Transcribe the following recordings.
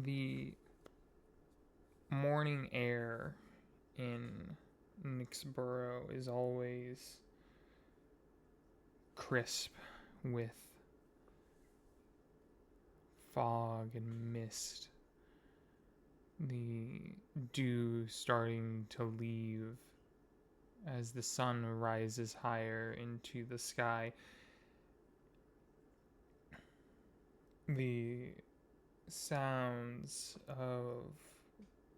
The morning air in Nixborough is always crisp with fog and mist. The dew starting to leave as the sun rises higher into the sky. The sounds of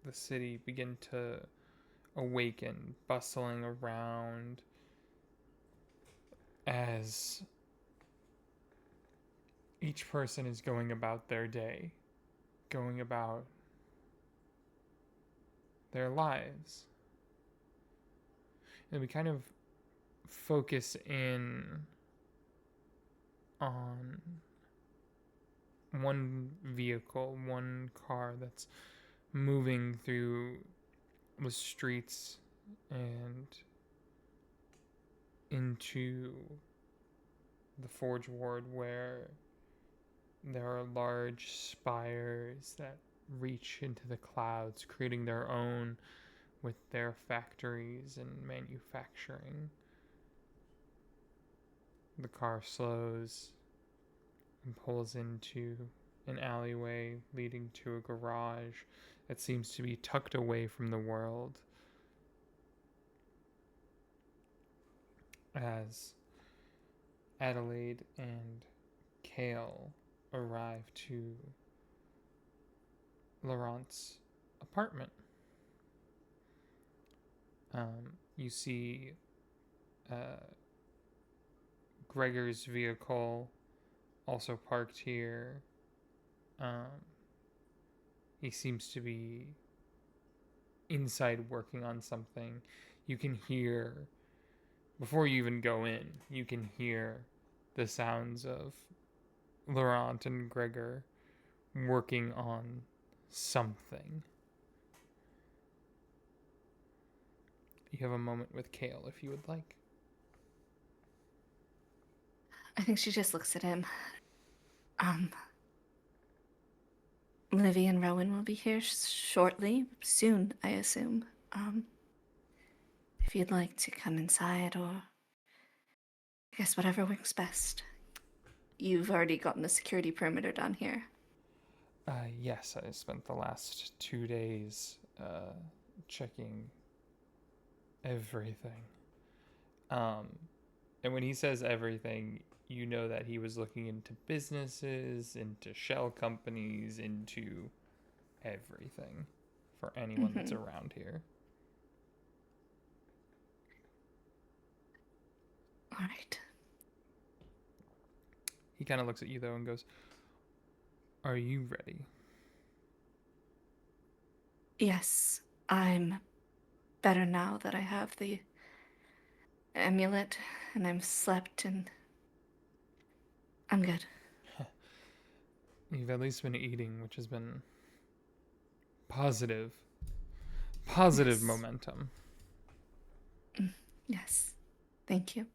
the city begin to awaken, bustling around as each person is going about their day, going about their lives. And we kind of focus in on one vehicle, one car that's moving through the streets and into the Forge Ward, where there are large spires that reach into the clouds, creating their own with their factories and manufacturing. The car slows and pulls into an alleyway leading to a garage that seems to be tucked away from the world, as Adelaide and Kale arrive to Laurent's apartment. You see Gregor's vehicle also parked here. He seems to be inside working on something. You can hear, before you even go in, you can hear the sounds of Laurent and Gregor working on something. You have a moment with Kale if you would like. I think she just looks at him. Livy and Rowan will be here shortly, soon, I assume. If you'd like to come inside, or I guess whatever works best. You've already gotten a security perimeter down here. Yes, I spent the last 2 days checking everything. Um, and when he says everything, you know that he was looking into businesses, into shell companies, into everything for anyone that's Mm-hmm. around here. All right. He kind of looks at you though and goes, "Are you ready?" Yes, I'm better now that I have the amulet and I'm slept and I'm good. You've at least been eating, which has been positive, positive Yes. momentum. Yes. Thank you.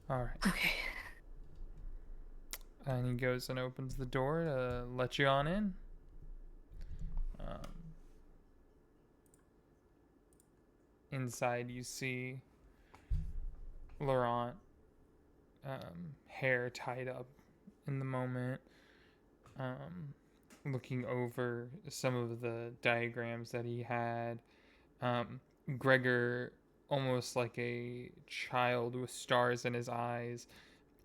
All right. Okay. And he goes and opens the door to let you on in. Um, Inside, you see Laurent, hair tied up in the moment, looking over some of the diagrams that he had. Um, Gregor, almost like a child with stars in his eyes,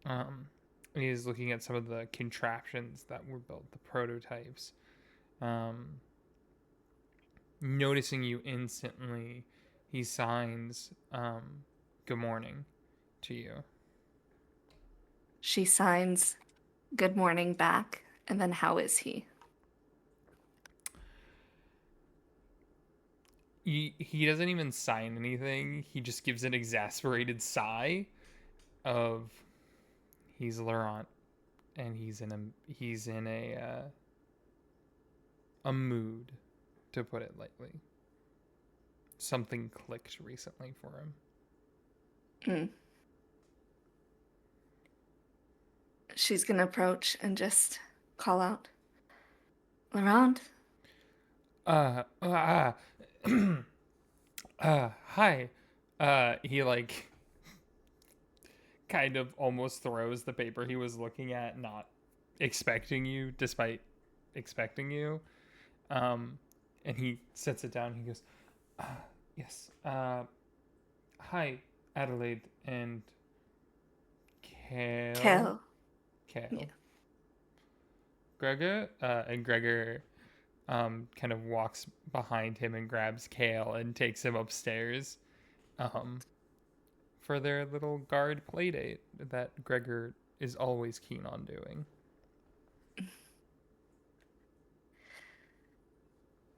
um, he is looking at some of the contraptions that were built, the prototypes. Um, Noticing you instantly, he signs good morning to you. She signs good morning back, and then how is he? He doesn't even sign anything. He just gives an exasperated sigh of he's Laurent and he's in a mood, to put it lightly. Something clicked recently for him. Mm. She's gonna approach and just call out, Laurent? Uh, uh, Hi. He like kind of almost throws the paper he was looking at, not expecting you, despite expecting you. Um, and he sets it down. He goes, uh, "Yes. Hi, Adelaide and Kale. Kel. Yeah. Kale. Gregor." And Gregor kind of walks behind him and grabs Kale and takes him upstairs. Um, for their little guard play date that Gregor is always keen on doing.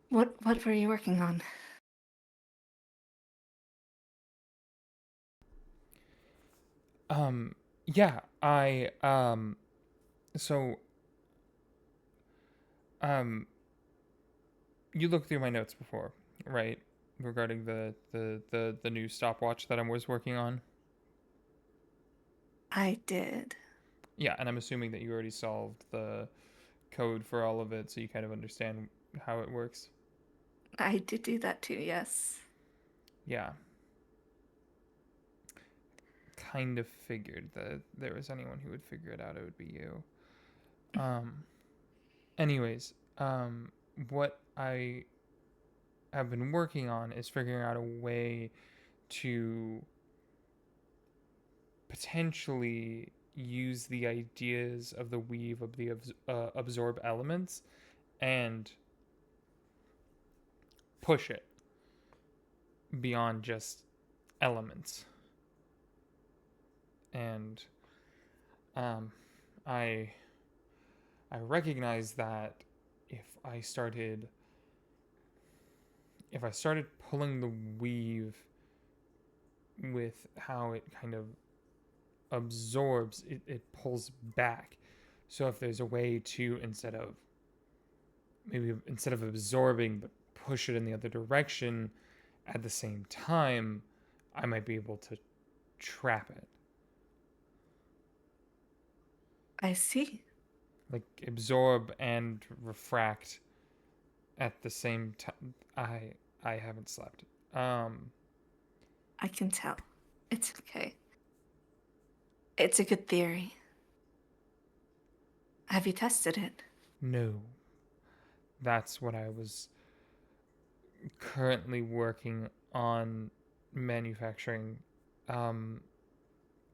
What were you working on? Yeah, so um you looked through my notes before, right? Regarding the new stopwatch that I was working on. I did. Yeah, and I'm assuming that you already solved the code for all of it, so you kind of understand how it works. I did do that too, yes. Yeah, kind of figured that if there was anyone who would figure it out, it would be you. Um, anyways, what I have been working on is figuring out a way to potentially use the ideas of the weave of the absorb elements and push it beyond just elements. And um, I I recognize that if I started if I started pulling the weave with how it kind of absorbs, it pulls back. So if there's a way to instead of absorbing but push it in the other direction at the same time, I might be able to trap it. I see. Like absorb and refract at the same time. I haven't slept. Um I can tell. It's okay. It's a good theory. Have you tested it? no. That's what I was currently working on manufacturing. Um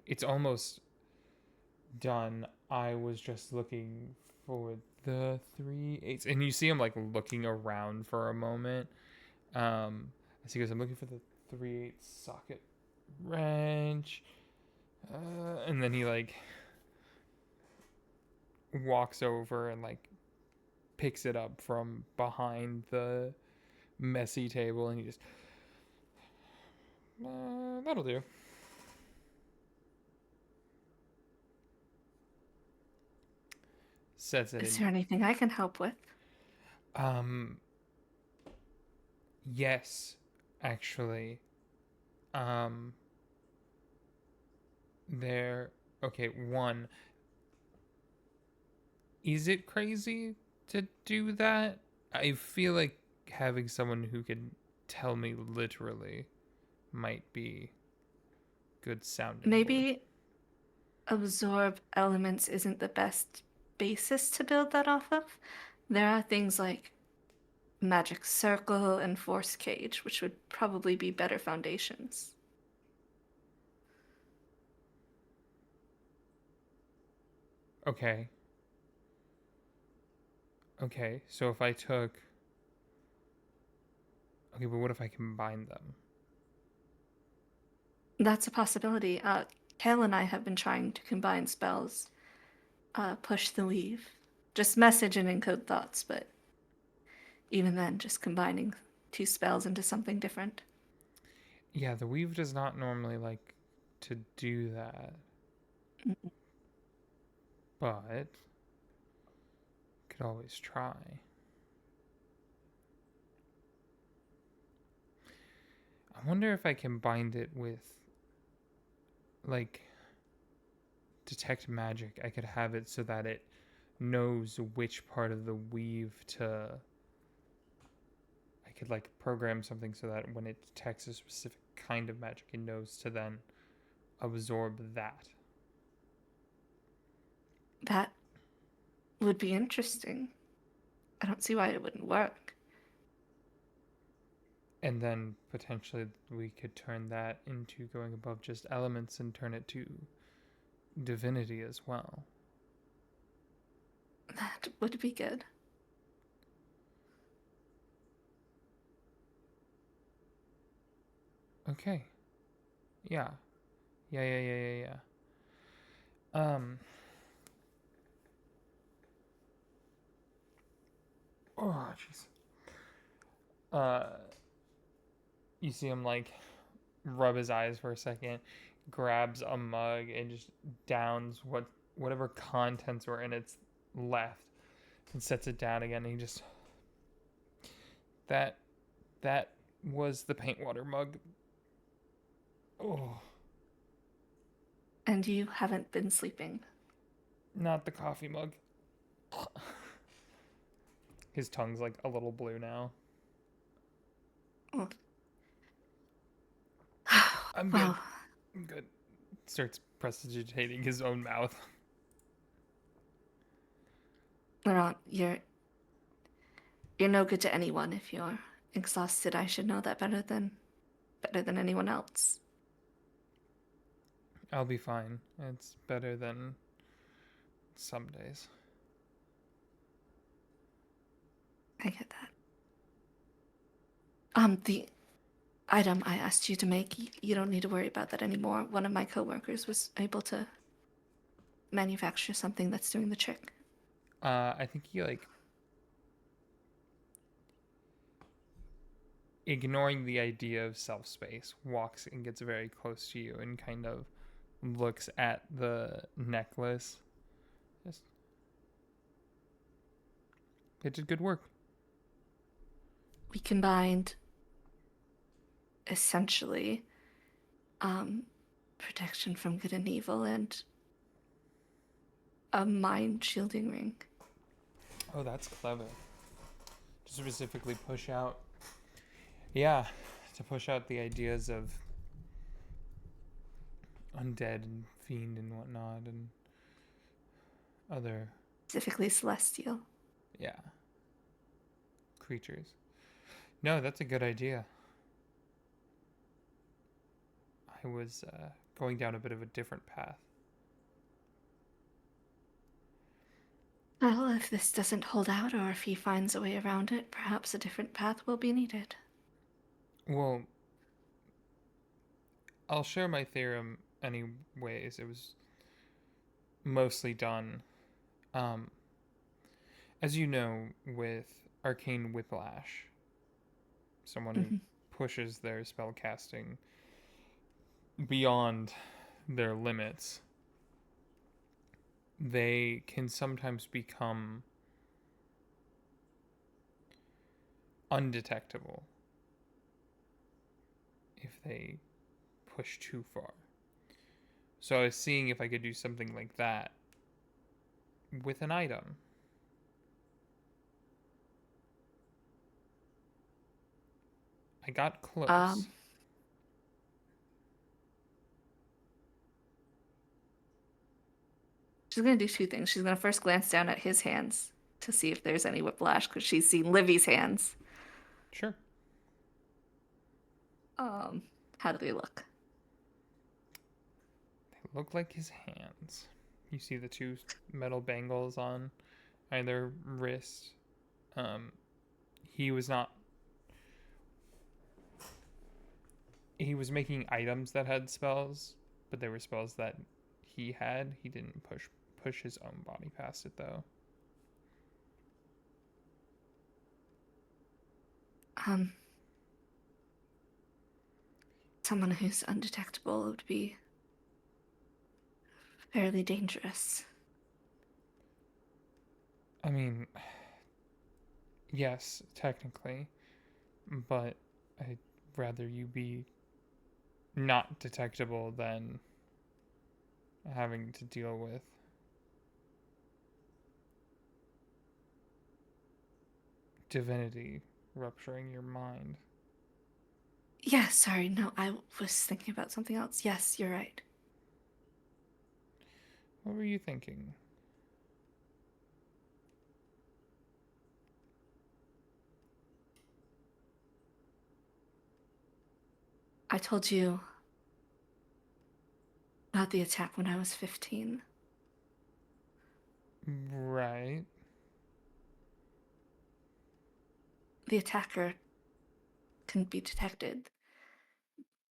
it's almost done. I was just looking for the 3/8, and you see him like looking around for a moment. As he goes, I'm looking for the 3/8 socket wrench, and then he like walks over and like picks it up from behind the messy table, and he just that'll do. Sets it Is in. there anything I can help with? Um, yes, actually. Um, there. Okay, one. Is it crazy to do that? I feel like having someone who can tell me literally might be good sounding board. Maybe absorb elements isn't the best basis to build that off of. There are things like magic circle and force cage, which would probably be better foundations. Okay. Okay. So if I took. Okay, but what if I combine them? That's a possibility. Kale and I have been trying to combine spells, push the weave, just message and encode thoughts, but even then, just combining two spells into something different. Yeah, the weave does not normally like to do that, Mm. but could always try. I wonder if I combined it with like detect magic, I could have it so that it knows which part of the weave to. I could like program something so that when it detects a specific kind of magic, it knows to then absorb that. That would be interesting. I don't see why it wouldn't work. And then potentially we could turn that into going above just elements and turn it to divinity as well. That would be good. Okay. Yeah. Yeah. Um. Oh, jeez. Uh, you see him like rub his eyes for a second, grabs a mug and just downs whatever contents were in its left, and sets it down again. And he just that that was the paint water mug. Oh, And you haven't been sleeping. not the coffee mug. His tongue's like a little blue now. Oh. I'm good. Well, I'm good. Starts prestidigitating his own mouth. Laurent, you're no good to anyone if you're exhausted. I should know that better than anyone else. I'll be fine. It's better than some days. I get that. The item I asked you to make, you don't need to worry about that anymore. One of my coworkers was able to manufacture something that's doing the trick. I think he like ignoring the idea of self space, walks and gets very close to you and kind of looks at the necklace. Just it did good work. We combined essentially protection from good and evil and a mind shielding ring. Oh, that's clever. To specifically push out, yeah, to push out the ideas of undead and fiend and whatnot and other, Specifically celestial. yeah, creatures. No, that's a good idea. I was going down a bit of a different path. Well, if this doesn't hold out or if he finds a way around it, perhaps a different path will be needed. Well, I'll share my theorem anyways. It was mostly done, um, as you know, with arcane whiplash. Someone who Hmm. pushes their spell casting beyond their limits, they can sometimes become undetectable if they push too far. So I was seeing if I could do something like that with an item. I got close. Um, she's gonna do two things. She's gonna first glance down at his hands to see if there's any whiplash because she's seen Livy's hands. Sure. Um, how do they look? They look like his hands. You see the two metal bangles on either wrist. Um, he was not. He was making items that had spells, but they were spells that he had. He didn't push his own body past it though. Um, someone who's undetectable would be fairly dangerous. I mean, yes, technically, but I'd rather you be not detectable than having to deal with divinity rupturing your mind. Yeah, sorry, no, I was thinking about something else. Yes, you're right. What were you thinking? I told you about the attack when I was 15. Right. The attacker couldn't be detected.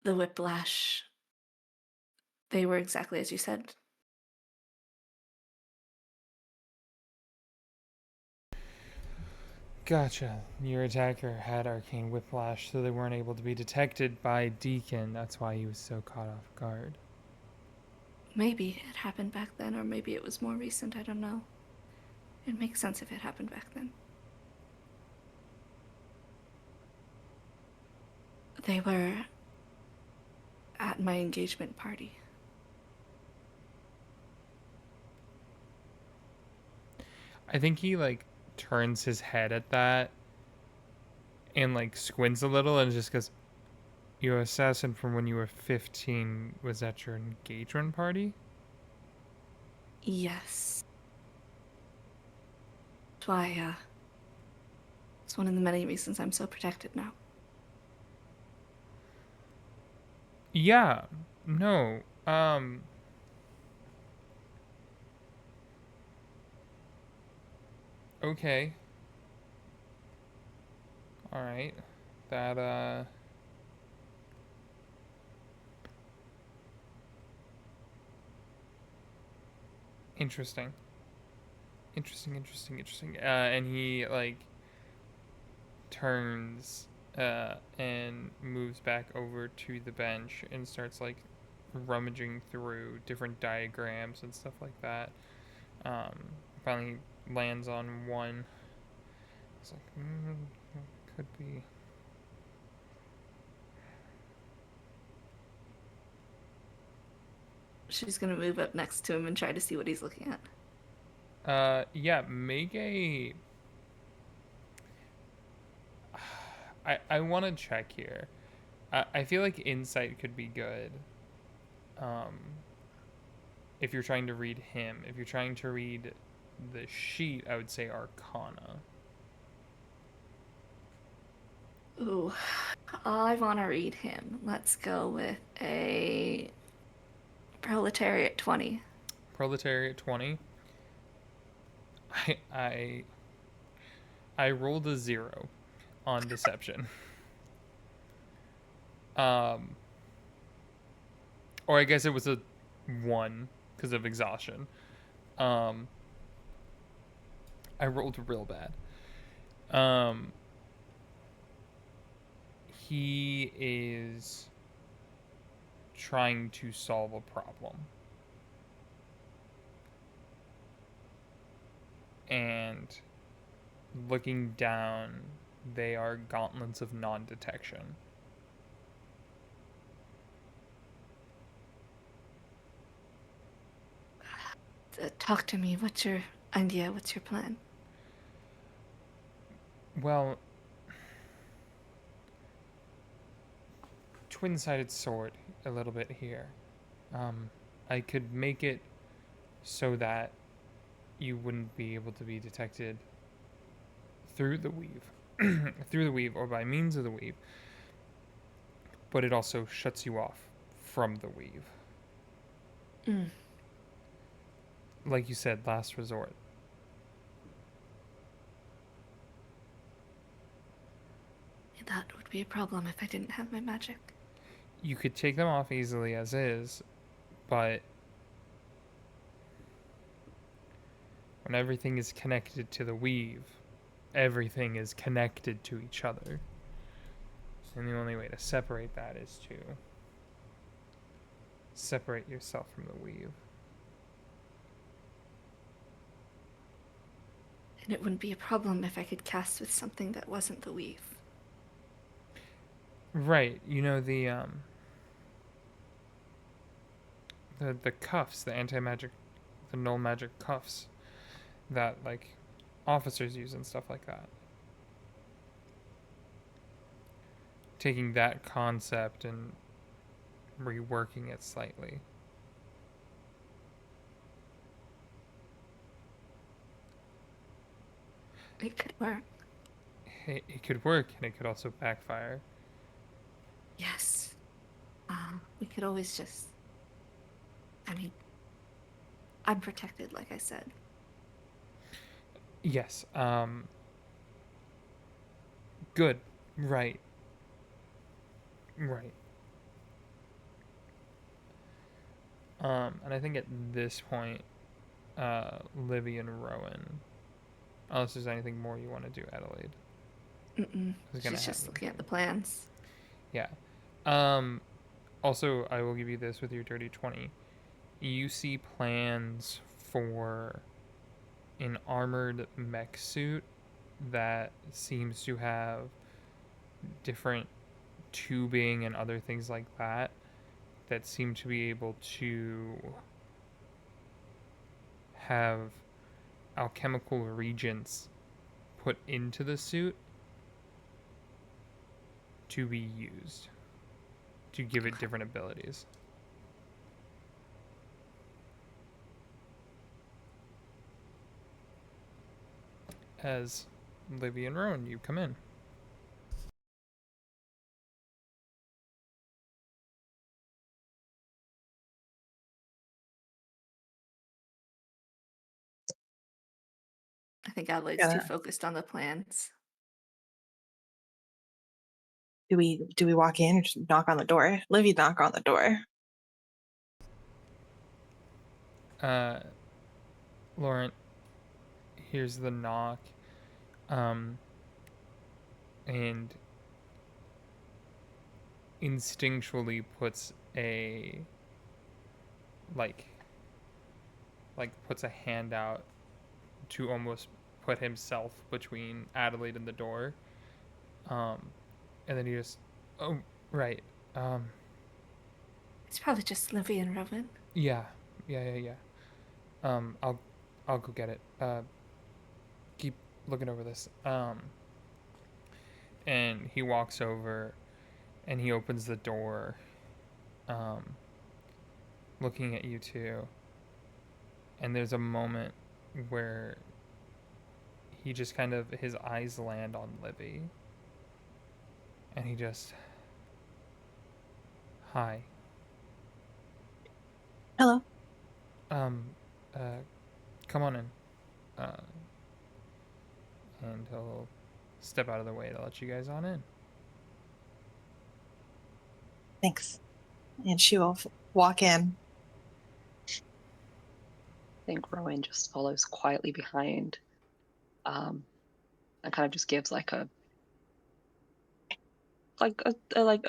The whiplash, they were exactly as you said. Gotcha. Your attacker had arcane whiplash, so they weren't able to be detected by Deacon. That's why he was so caught off guard. Maybe it happened back then, or maybe it was more recent. I don't know. It makes sense if it happened back then. They were at my engagement party. I think he like turns his head at that and like squints a little and just goes, "Your assassin from when you were 15 was at your engagement party?" Yes. That's why, it's one of the many reasons I'm so protected now. Yeah. No. Okay. All right. That interesting. Interesting. And he like turns and moves back over to the bench and starts like rummaging through different diagrams and stuff like that. Um, Finally lands on one. It's like, could be. She's gonna move up next to him and try to see what he's looking at. Yeah, make a. I want to check here. I feel like insight could be good. Um, if you're trying to read him, if you're trying to read the sheet, I would say Arcana. Ooh, I want to read him. Let's go with a proletariat 20. Proletariat 20. I I I rolled a 0 on deception. Um, or I guess it was a 1 because of exhaustion. Um, I rolled real bad. Um, he is trying to solve a problem. And looking down, they are gauntlets of non detection. Talk to me. What's your idea? What's your plan? Well, twin sided sword a little bit here. Um, I could make it so that you wouldn't be able to be detected through the weave, through the weave, or by means of the weave, but it also shuts you off from the weave. Mm. Like you said, last resort. That would be a problem if I didn't have my magic. You could take them off easily as is, but when everything is connected to the weave, everything is connected to each other. And the only way to separate that is to separate yourself from the weave. And it wouldn't be a problem if I could cast with something that wasn't the weave. Right. You know the cuffs, the anti-magic, the null magic cuffs that like officers use and stuff like that. Taking that concept and reworking it slightly. It could work. It could work and it could also backfire. Yes. We could always just. I mean, I'm protected, like I said. Yes. Good. Right. Right. And I think at this point, Livy and Rowan, unless there's anything more you want to do, Adelaide, Mm-mm. is gonna She's have just them looking at here. the plans. Yeah. Um. Also, I will give you this with your dirty 20. You see plans for an armored mech suit that seems to have different tubing and other things like that that seem to be able to have alchemical regents put into the suit to be used to give it Okay. different abilities. As Livy and Rowan, you come in. I think Adelaide's too Gonna focused on the plans. do we walk in or just knock on the door? Livy knock on the door. Uh, Laurent hears the knock, um, and instinctually puts a like puts a hand out to almost put himself between Adelaide and the door. Um, and then he just, oh right, um, It's probably just Livy and Rowan. yeah, yeah. I'll go get it. Keep looking over this. And he walks over, and he opens the door, um, looking at you two. And there's a moment where he just kind of his eyes land on Livy, and he just, hi, Hello. um, uh, come on in, uh, and he'll step out of the way to let you guys on in. Thanks. And she will walk in. I think Rowan just follows quietly behind, and kind of just gives like a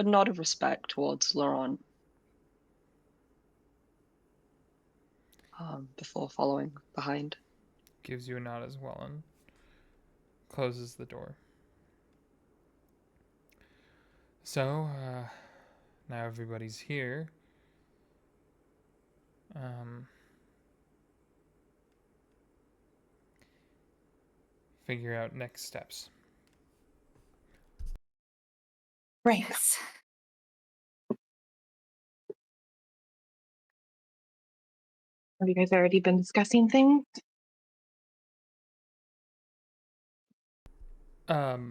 nod of respect towards Laurent, before following behind. Gives you a nod as well and closes the door. So, now everybody's here. Um, figure out next steps. Right. Yes. Have you guys already been discussing things? Not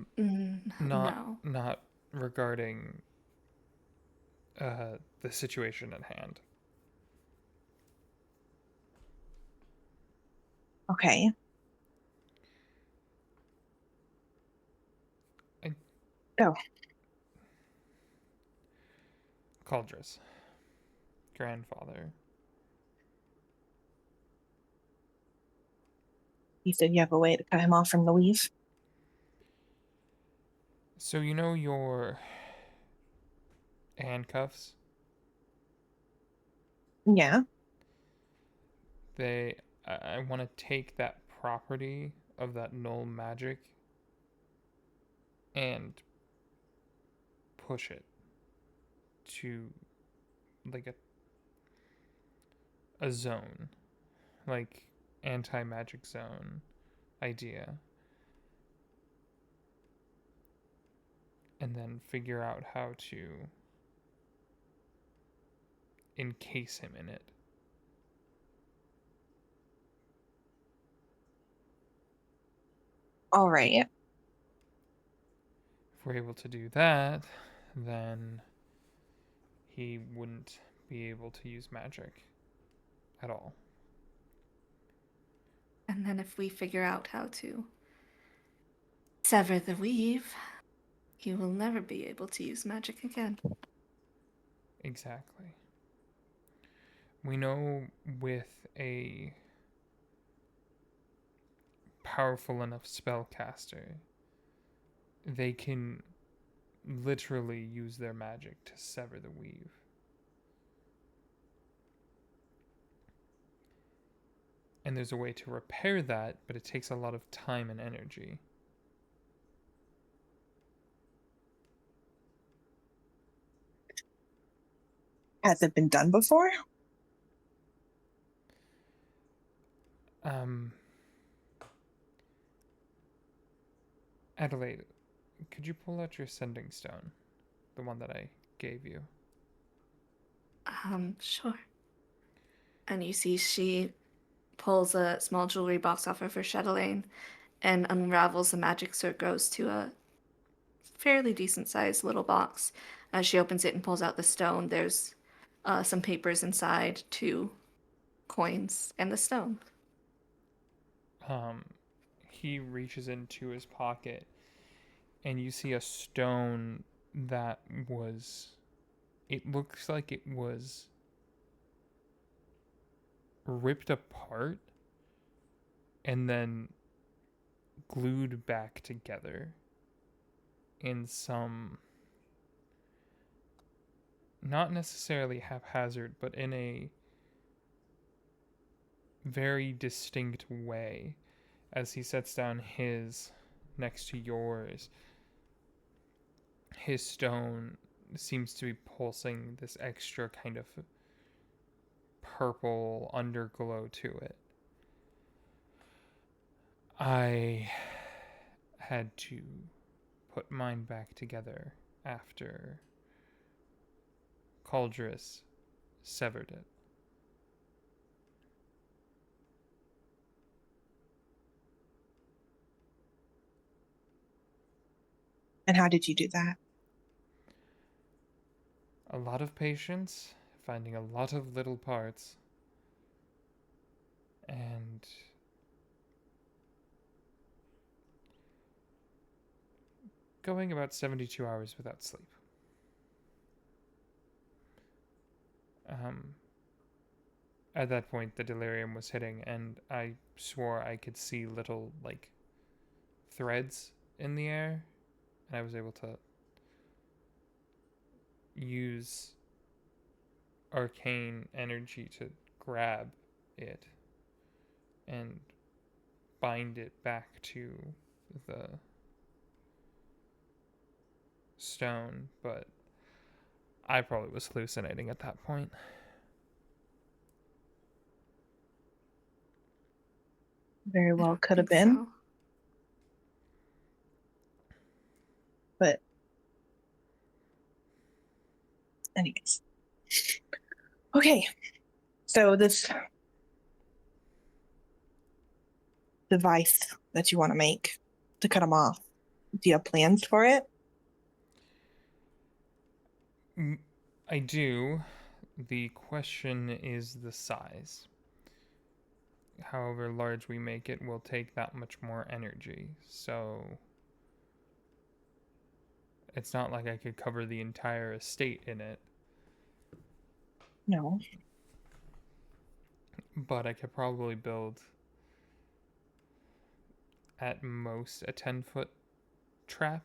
No. not regarding the situation at hand. Okay. I, Go. Caldris, grandfather. You said you have a way to cut him off from the weave. So you know your handcuffs? Yeah. They I want to take that property of that null magic and push it to like a a zone, like anti-magic zone idea, and then figure out how to encase him in it. All right. If we're able to do that, then he wouldn't be able to use magic at all. And then if we figure out how to sever the weave, he will never be able to use magic again. Exactly. We know with a powerful enough spellcaster, they can literally use their magic to sever the weave. And there's a way to repair that, but it takes a lot of time and energy. Has it been done before? Adelaide, could you pull out your sending stone? The one that I gave you. Sure. And you see she pulls a small jewelry box off of her chatelaine and unravels the magic so it grows to a fairly decent sized little box. As she opens it and pulls out the stone, there's some papers inside, 2 coins, and the stone. He reaches into his pocket and you see a stone that was, it looks like it was ripped apart and then glued back together in some, not necessarily haphazard, but in a very distinct way. As he sets down his next to yours, his stone seems to be pulsing this extra kind of purple underglow to it. I had to put mine back together after Caldris severed it. And how did you do that? A lot of patience, finding a lot of little parts, and going about 72 hours without sleep. At that point, the delirium was hitting, and I swore I could see little, like, threads in the air, and I was able to use arcane energy to grab it and bind it back to the stone, but I probably was hallucinating at that point. Very I well don't could have think been. so. But anyways. Okay. So this device that you want to make to cut them off, do you have plans for it? I do. The question is the size. However large we make it will take that much more energy. So it's not like I could cover the entire estate in it, No. but I could probably build at most a 10-foot trap.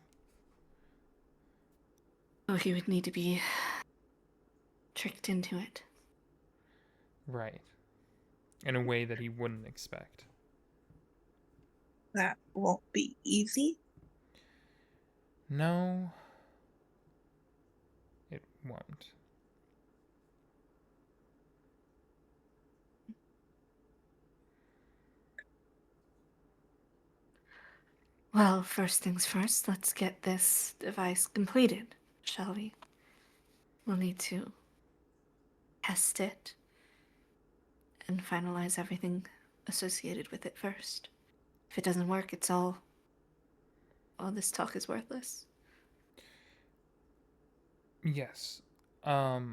Oh, he would need to be tricked into it. Right. In a way that he wouldn't expect. That won't be easy. No, it won't. Well, first things first, let's get this device completed, shall we? We'll need to test it and finalize everything associated with it first. If it doesn't work, it's all this talk is worthless. Yes. I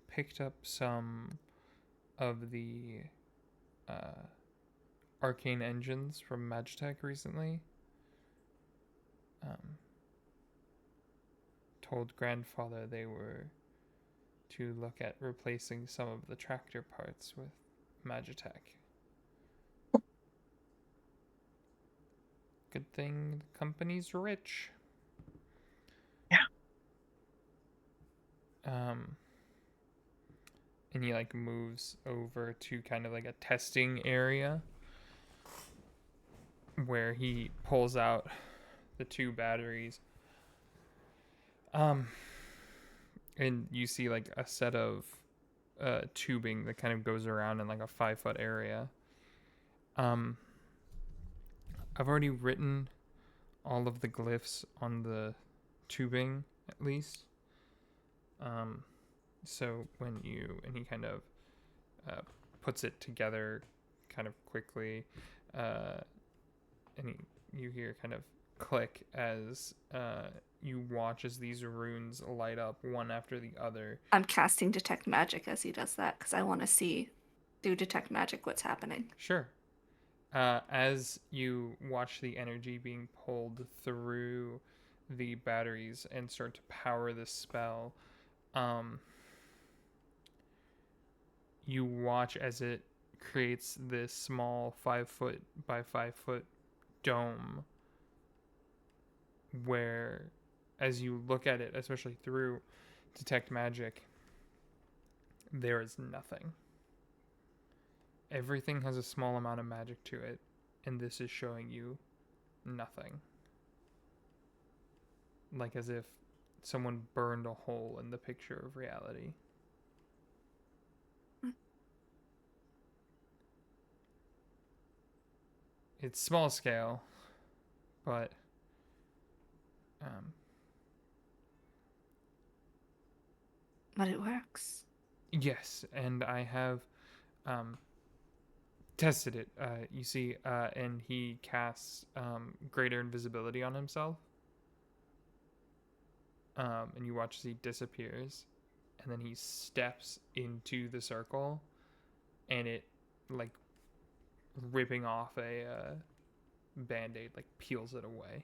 picked up some of the uh, arcane engines from Magitech recently. Told grandfather they were to look at replacing some of the tractor parts with Magitech. Good thing the company's rich. Yeah. And he like moves over to kind of like a testing area where he pulls out the 2 batteries. And you see like a set of tubing that kind of goes around in like a 5-foot area. I've already written all of the glyphs on the tubing at least. So when he kind of puts it together kind of quickly, and you hear kind of click as you watch as these runes light up one after the other. I'm casting Detect Magic as he does that because I want to see through Detect Magic what's happening. Sure. As you watch the energy being pulled through the batteries and start to power the spell, you watch as it creates this small 5-foot by 5-foot dome where, as you look at it, especially through Detect Magic, there is nothing. Everything has a small amount of magic to it, and this is showing you nothing. Like as if someone burned a hole in the picture of reality. It's small scale, but But it works. yes, and I have tested it. You see, and he casts greater invisibility on himself. And you watch as he disappears, and then he steps into the circle, and it like ripping off a band-aid like peels it away,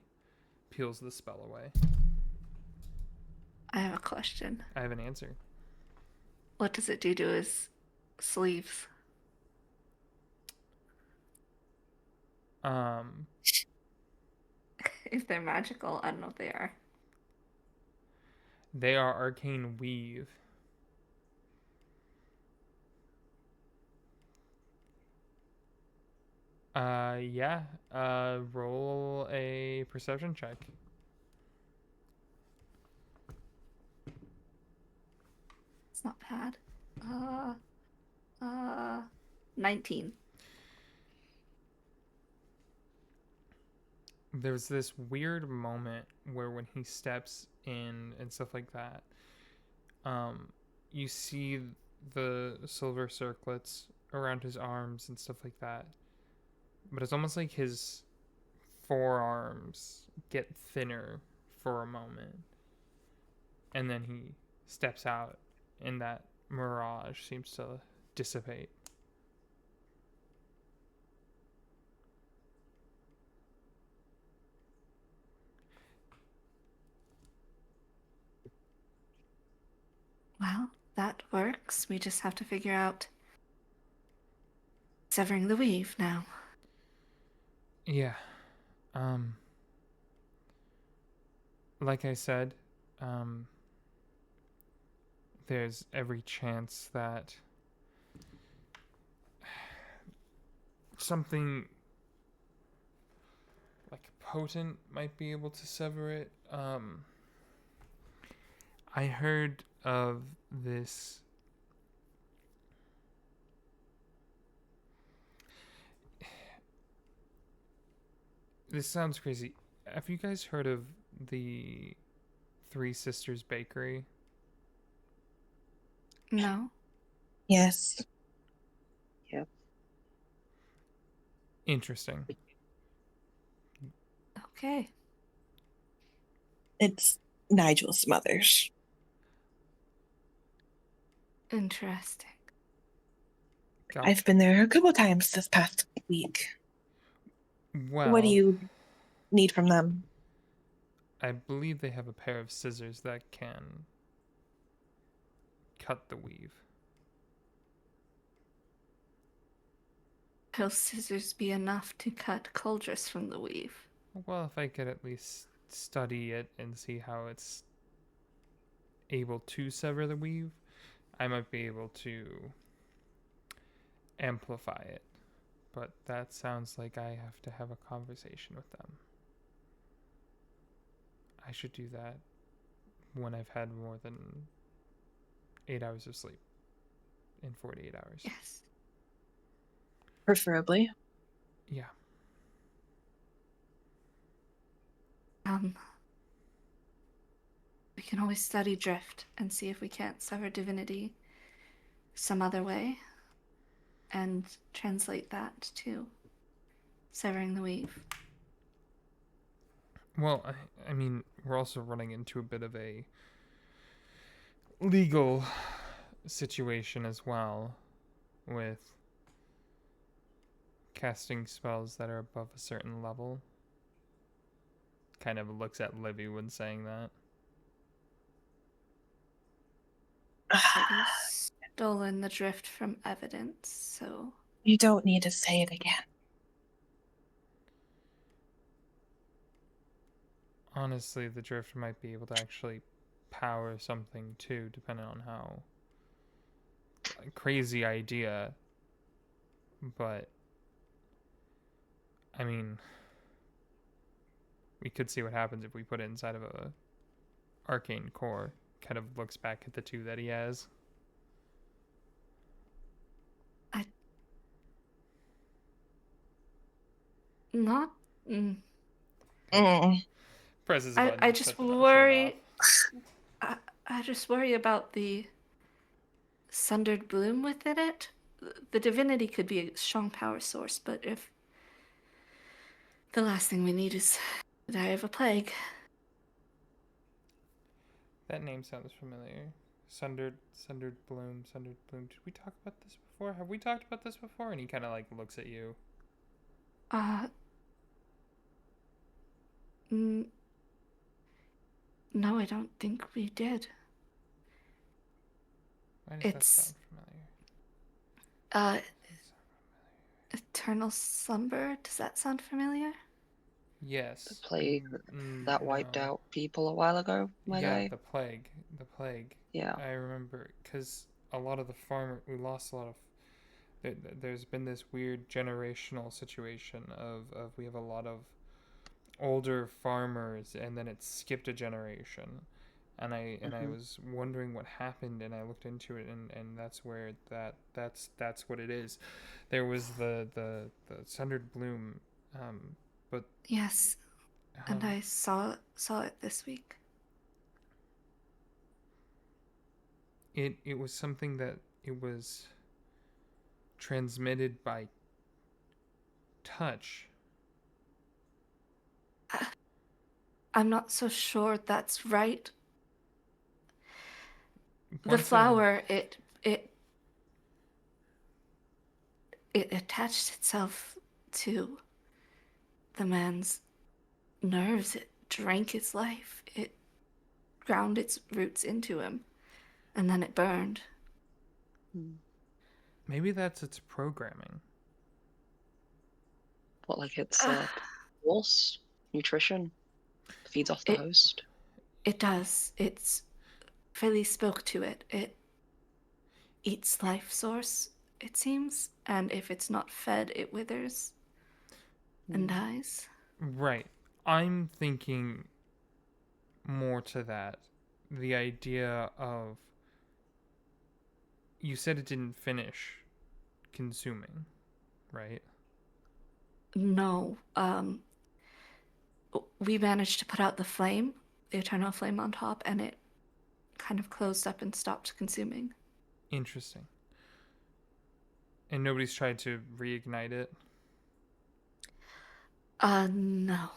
peels the spell away. I have a question. I have an answer. What does it do to his sleeves? If they're magical, I don't know if they are. They are arcane weave. Yeah. Roll a perception check. It's not bad. 19. There's this weird moment where when he steps in and stuff like that, you see the silver circlets around his arms and stuff like that. But it's almost like his forearms get thinner for a moment. And then he steps out and that mirage seems to dissipate. Well, that works. We just have to figure out severing the weave now. Yeah. Like I said, there's every chance that something like potent might be able to sever it. I heard of this This sounds crazy. Have you guys heard of the Three Sisters Bakery? No. Yes. Yep. Interesting. Okay. It's Nigel's mother's. Interesting. Got- I've been there a couple times this past week. well, What do you need from them? I believe they have a pair of scissors that can cut the weave. Will scissors be enough to cut Caldris from the weave? Well, if I could at least study it and see how it's able to sever the weave, I might be able to amplify it. But that sounds like I have to have a conversation with them. I should do that when I've had more than 8 hours of sleep in 48 hours. Yes. Preferably. Yeah. We can always study drift and see if we can't sever divinity some other way and translate that to severing the weave. Well, I mean, we're also running into a bit of a legal situation as well with casting spells that are above a certain level. Kind of looks at Livy when saying that. But you've stolen the drift from evidence, so You don't need to say it again. Honestly, the drift might be able to actually power something too, depending on how crazy idea. But I mean, we could see what happens if we put it inside of a arcane core. Kind of looks back at the two that he has. not. Presses a button. I to just shut the turn worry. off. I just worry about the sundered bloom within it. The divinity could be a strong power source, but if the last thing we need is to die of a plague. That name sounds familiar. Sundered bloom, sundered bloom. Did we talk about this before? Have we talked about this before? And he kind of like looks at you. No, I don't think we did. Why does that It's sound familiar? eternal slumber. Does that sound familiar? Yes. The plague that wiped no. out people a while ago, my Yeah, guy. the plague. The plague. Yeah. I remember because a lot of the farmer, we lost a lot of. There's been this weird generational situation of we have a lot of older farmers, and then it skipped a generation, and I was wondering what happened, and I looked into it, and that's where that's what it is. There was the sundered bloom, but Yes, and I saw it this week. it was something that it was transmitted by touch. I'm not so sure that's right. The Once flower, it attached itself to the man's nerves. It drank his life. It ground its roots into him, and then it burned. Maybe that's its programming. What, like it's pulse, nutrition, feeds off the host? It does. It's Philly spoke to it. It eats life source, it seems, and if it's not fed, it withers and dies. Right. I'm thinking more to that. The idea of. You said it didn't finish consuming, right? No, we managed to put out the flame, the eternal flame on top, and it kind of closed up and stopped consuming. Interesting. And nobody's tried to reignite it? No.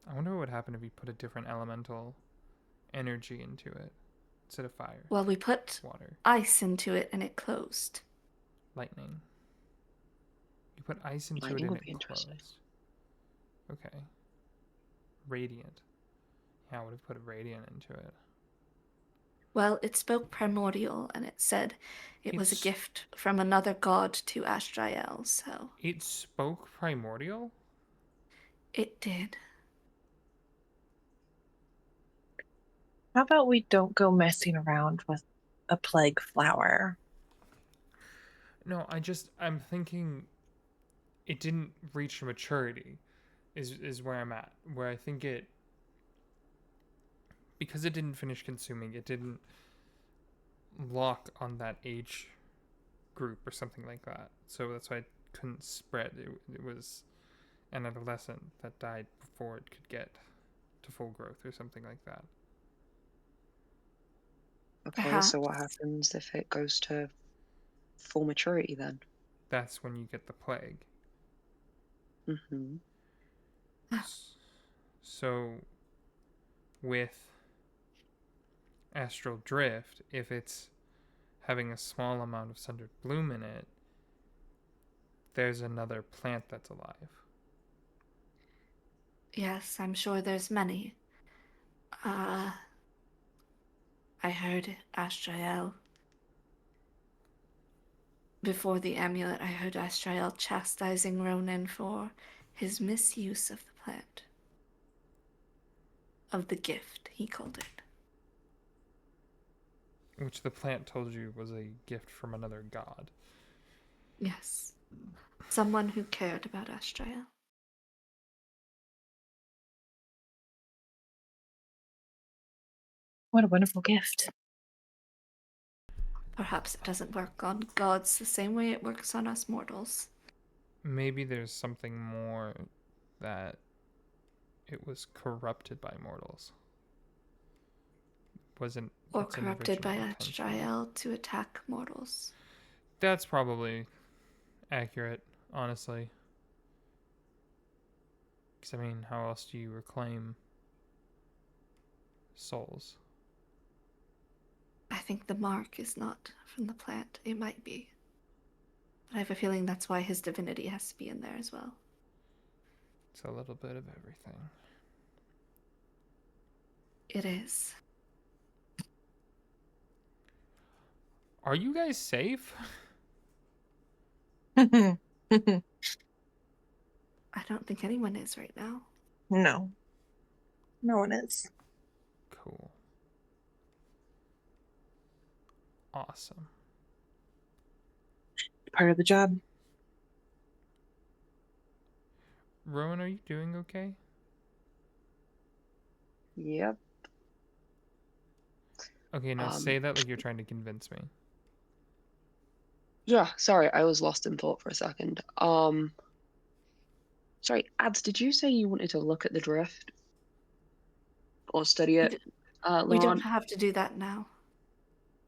I wonder what would happen if we put a different elemental energy into it instead of fire. Well, we put Water. ice into it and it closed. Lightning. You put ice into Lightning it and would it be interesting. closed. Okay. Radiant. Yeah, I would have put radiant into it. Well, it spoke primordial and it said it was a It's- gift from another god to Ashdrael, so It spoke primordial? it did. How about we don't go messing around with a plague flower? No, I'm thinking it didn't reach maturity is where I'm at. Where I think it, because it didn't finish consuming, it didn't lock on that age group or something like that. So that's why it couldn't spread. It was an adolescent that died before it could get to full growth or something like that. Okay, so what Perhaps. happens if it goes to full maturity then? That's when you get the plague. Mm-hmm. So with astral drift, if it's having a small amount of sundered bloom in it, there's another plant that's alive. Yes, I'm sure there's many. I heard Ashdrael. Before the amulet, I heard Ashdrael chastising Ronan for his misuse of the plant. Of the gift, he called it. Which the plant told you was a gift from another god. Yes. Someone who cared about Ashdrael. What a wonderful gift. Perhaps it doesn't work on gods the same way it works on us mortals. Maybe there's something more that it was corrupted by mortals. Wasn't Or its corrupted by original intention. Ashdrael to attack mortals. That's probably accurate, honestly. Because, I mean, how else do you reclaim souls? I think the mark is not from the plant. It might be. But I have a feeling that's why his divinity has to be in there as well. It's a little bit of everything. It is. Are you guys safe? I don't think anyone is right now. No. No one is. Cool. Awesome. Part of the job. Rowan, are you doing okay? Yep. Okay, now say that like you're trying to convince me. Yeah, sorry, I was lost in thought for a second. Sorry, Ads, did you say you wanted to look at the drift? Or study it? We don't Laurent, have to do that now.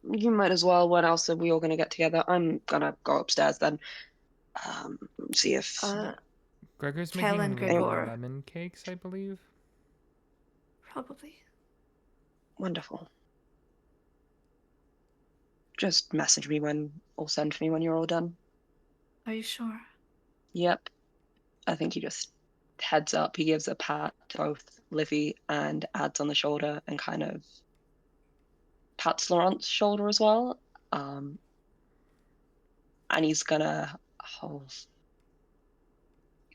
you might as well. When else are we all gonna get together? I'm gonna go upstairs then. See if Gregor's Kel and making Gregor. lemon cakes, I believe. Probably. wonderful. Just message me when, or send me when you're all done. Are you sure? Yep. I think he just heads up. He gives a pat to both Livy and Ads on the shoulder and kind of pats Laurent's shoulder as well. And he's gonna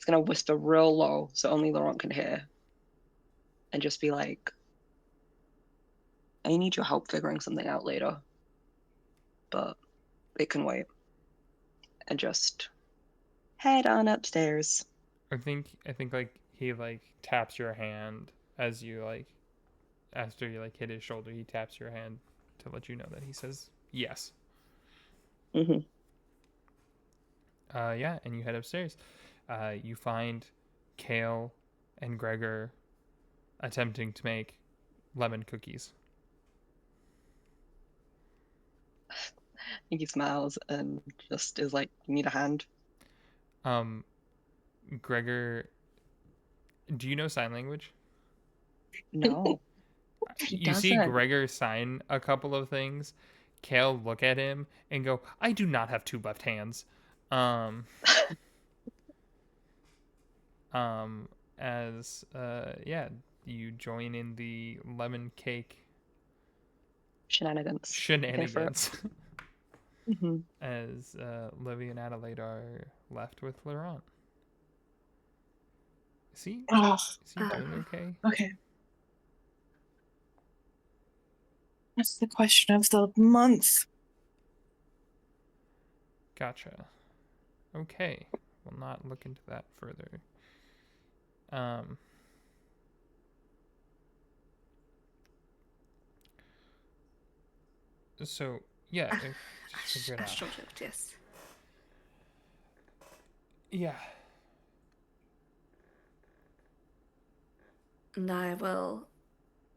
whisper real low so only Laurent can hear and just be like, I need your help figuring something out later, but it can wait. And just head on upstairs. I think like he like taps your hand as you like after you like hit his shoulder, he taps your hand to let you know that he says yes. Mm-hmm. Yeah, and you head upstairs. You find Kale and Gregor attempting to make lemon cookies. He smiles and just is like, "You need a hand?" Gregor, do you know sign language? No. He You see doesn't. Gregor sign a couple of things. Kale look at him and go, "I do not have two left hands." Um, as yeah, you join in the lemon cake Shenanigans. Here for it. shenanigans Hmm. as Livy and Adelaide are left with Laurent. Is he Oh, doing okay? okay. That's the question of the month. Gotcha. Okay. We'll not look into that further. So yeah, just figure it out. Astral drift, yes. Yeah. And I will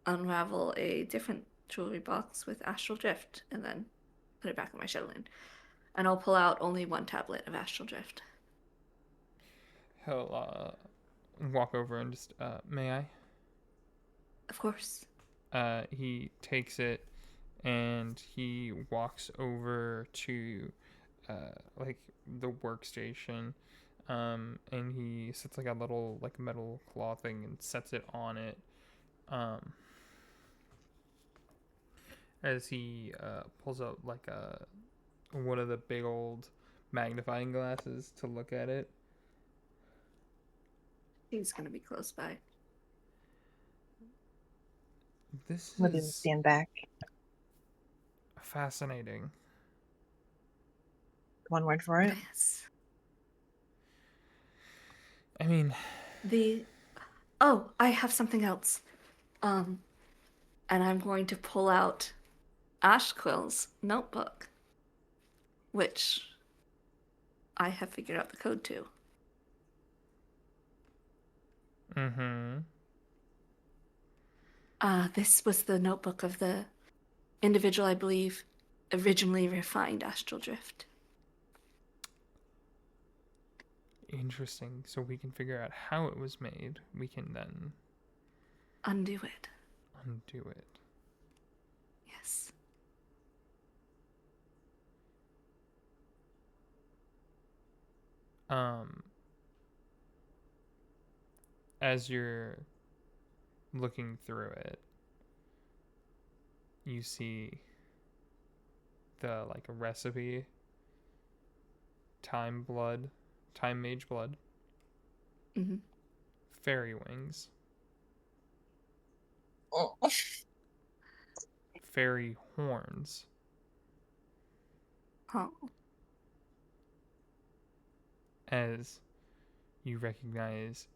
unravel a different jewelry box with astral drift and then put it back in my chatelaine. And I'll pull out only one tablet of astral drift. He'll walk over and just may I? Of course. He takes it and he walks over to like the workstation, and he sets like a little like metal claw thing and sets it on it, as he pulls out like one of the big old magnifying glasses to look at it. He's gonna be close by. This Let him is stand back. fascinating. One word for it. Yes. I mean, Oh, I have something else. And I'm going to pull out Ashquill's notebook, which I have figured out the code to. mm-hmm. This was the notebook of the individual I believe originally refined astral drift. Interesting. So we can figure out how it was made. We can then Undo it. undo it. Yes. As you're looking through it, you see the like a recipe, time mage blood, Mm-hmm. fairy wings, Oh. fairy horns, Oh. as you recognize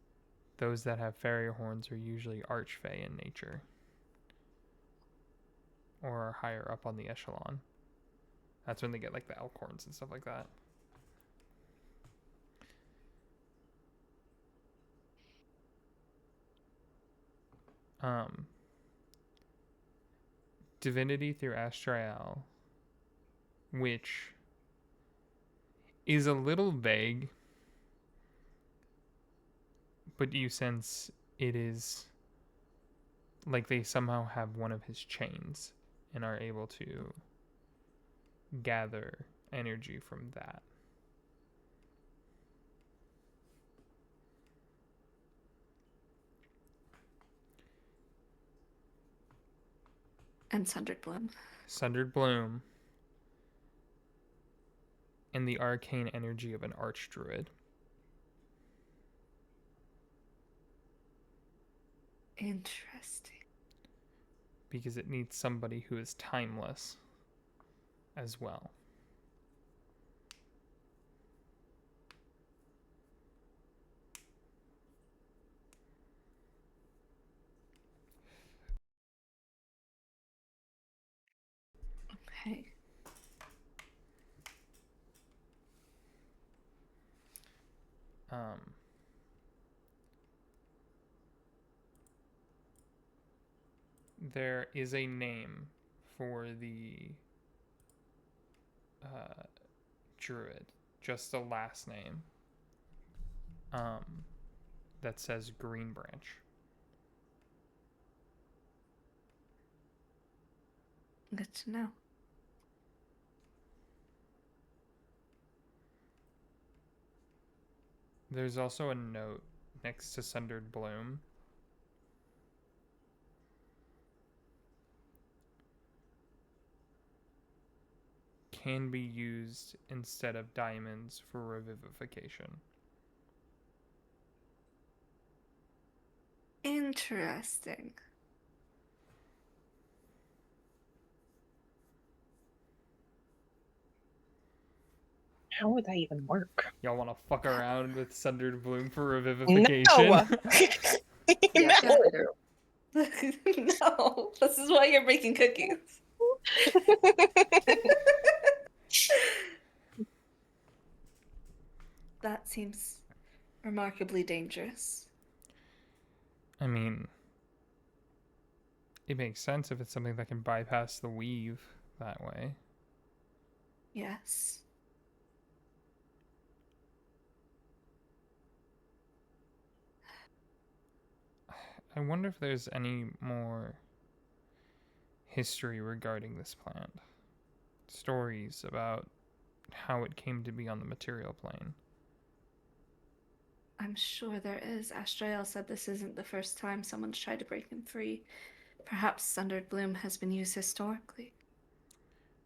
those that have fairy horns are usually archfey in nature or are higher up on the echelon. That's when they get like the elk horns and stuff like that. Divinity through Astral, which is a little vague, but you sense it is like they somehow have one of his chains and are able to gather energy from that. And Sundered Bloom. Sundered Bloom and the arcane energy of an archdruid. Interesting. Because it needs somebody who is timeless as well. Okay. there is a name for the druid, just the last name. That says Green Branch. Good to know. There's also a note next to Sundered Bloom. Can be used instead of diamonds for revivification. Interesting. How would that even work? Y'all want to fuck around with Sundered Bloom for revivification? No! Yes, No! I do. No, this is why you're making cookies. That seems remarkably dangerous. I mean, it makes sense if it's something that can bypass the weave that way. Yes. I wonder if there's any more history regarding this plant. Stories about how it came to be on the material plane. I'm sure there is. Astrael said this isn't the first time someone's tried to break him free. Perhaps Sundered Bloom has been used historically.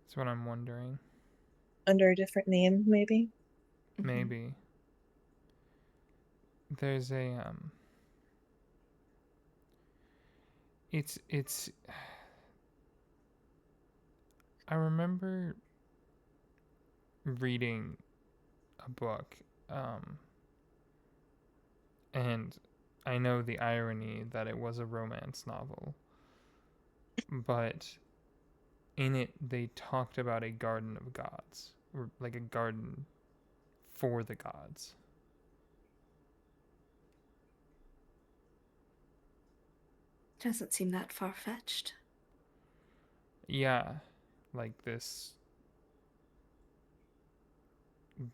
That's what I'm wondering. Under a different name, maybe? Mhm. Maybe. There's a it's I remember reading a book, and I know the irony that it was a romance novel, but in it they talked about a garden of gods, or like a garden for the gods. Doesn't seem that far-fetched. Yeah, like this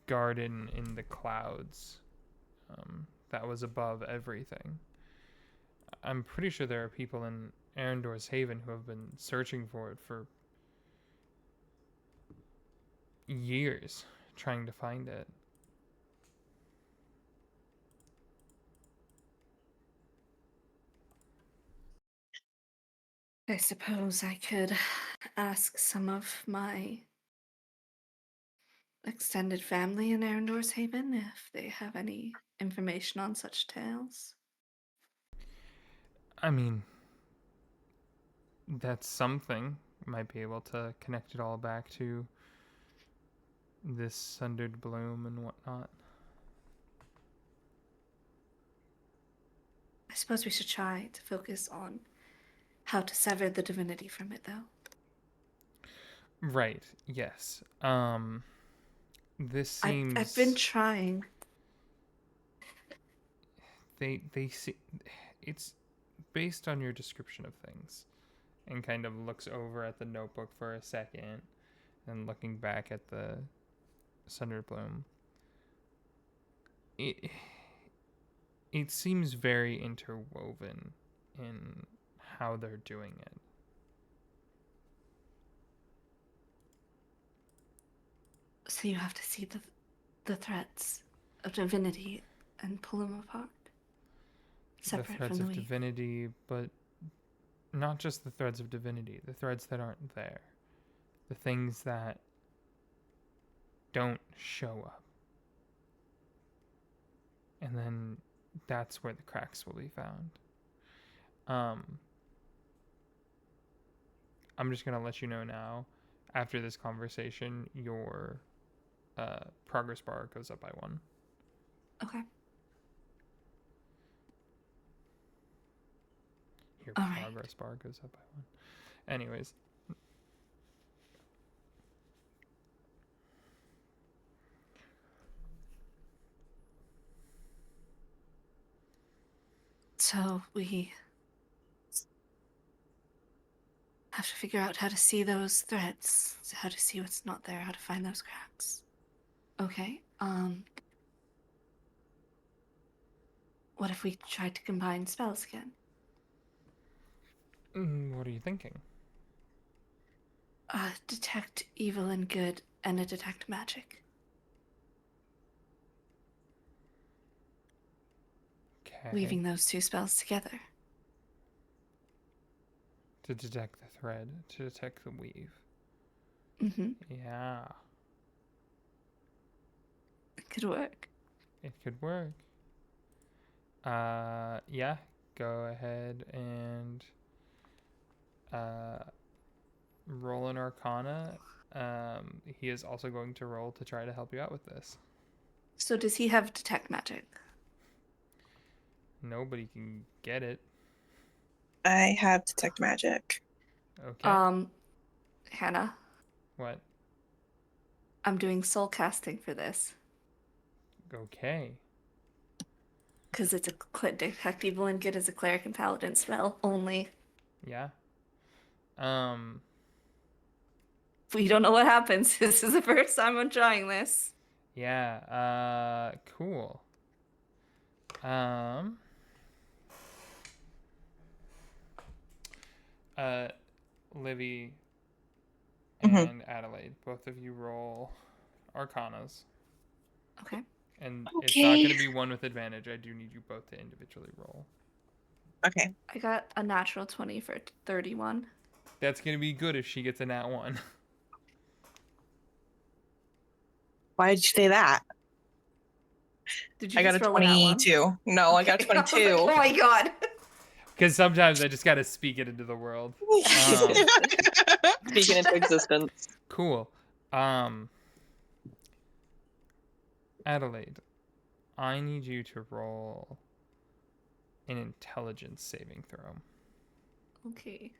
garden in the clouds, that was above everything. I'm pretty sure there are people in Arendor's Haven who have been searching for it for years, trying to find it. I suppose I could ask some of my extended family in Arendor's Haven if they have any information on such tales. I mean, that's something. Might be able to connect it all back to this Sundered Bloom and whatnot. I suppose we should try to focus on how to sever the divinity from it, though. Right, yes. This I've been seems trying. they see it's based on your description of things, and kind of looks over at the notebook for a second and looking back at the Sundered Bloom. It seems very interwoven in how they're doing it. So you have to see the threads of divinity and pull them apart. The Separate threads from the of weave. divinity, but not just the threads of divinity, the threads that aren't there. The things that don't show up. And then that's where the cracks will be found. I'm just gonna let you know now. After this conversation, your progress bar goes up by 1. Okay. Your All right. progress bar goes up by 1. Anyways, So we have to figure out how to see those threads, how to see what's not there, how to find those cracks. Okay. What if we tried to combine spells again? What are you thinking? Detect evil and good, and a detect magic. Okay. Weaving those two spells together. To detect the thread, to detect the weave. Mm-hmm. Yeah, It could work. it could work. Yeah, go ahead and roll an Arcana. He is also going to roll to try to help you out with this. So does he have detect magic? Nobody can get it. I have detect magic. Okay. Hannah, What? I'm doing soul casting for this. Okay. Because it's a detect evil and good as a cleric and paladin spell only. Yeah. We don't know what happens. This is the first time I'm trying this. Yeah. Cool. Livy and Adelaide, both of you roll Arcanas. Okay. And it's not going Okay. to be one with advantage. I do need you both to individually roll. Okay. I got a natural 20 for 31. That's going to be good if she gets a nat 1. Why did you say that? Did you I got just a roll a nat 1? 22. No, I got a Okay. I was 22. like, oh my god. Because sometimes I just got to speak it into the world. Speaking into existence. Cool. Adelaide, I need you to roll an intelligence saving throw. Okay.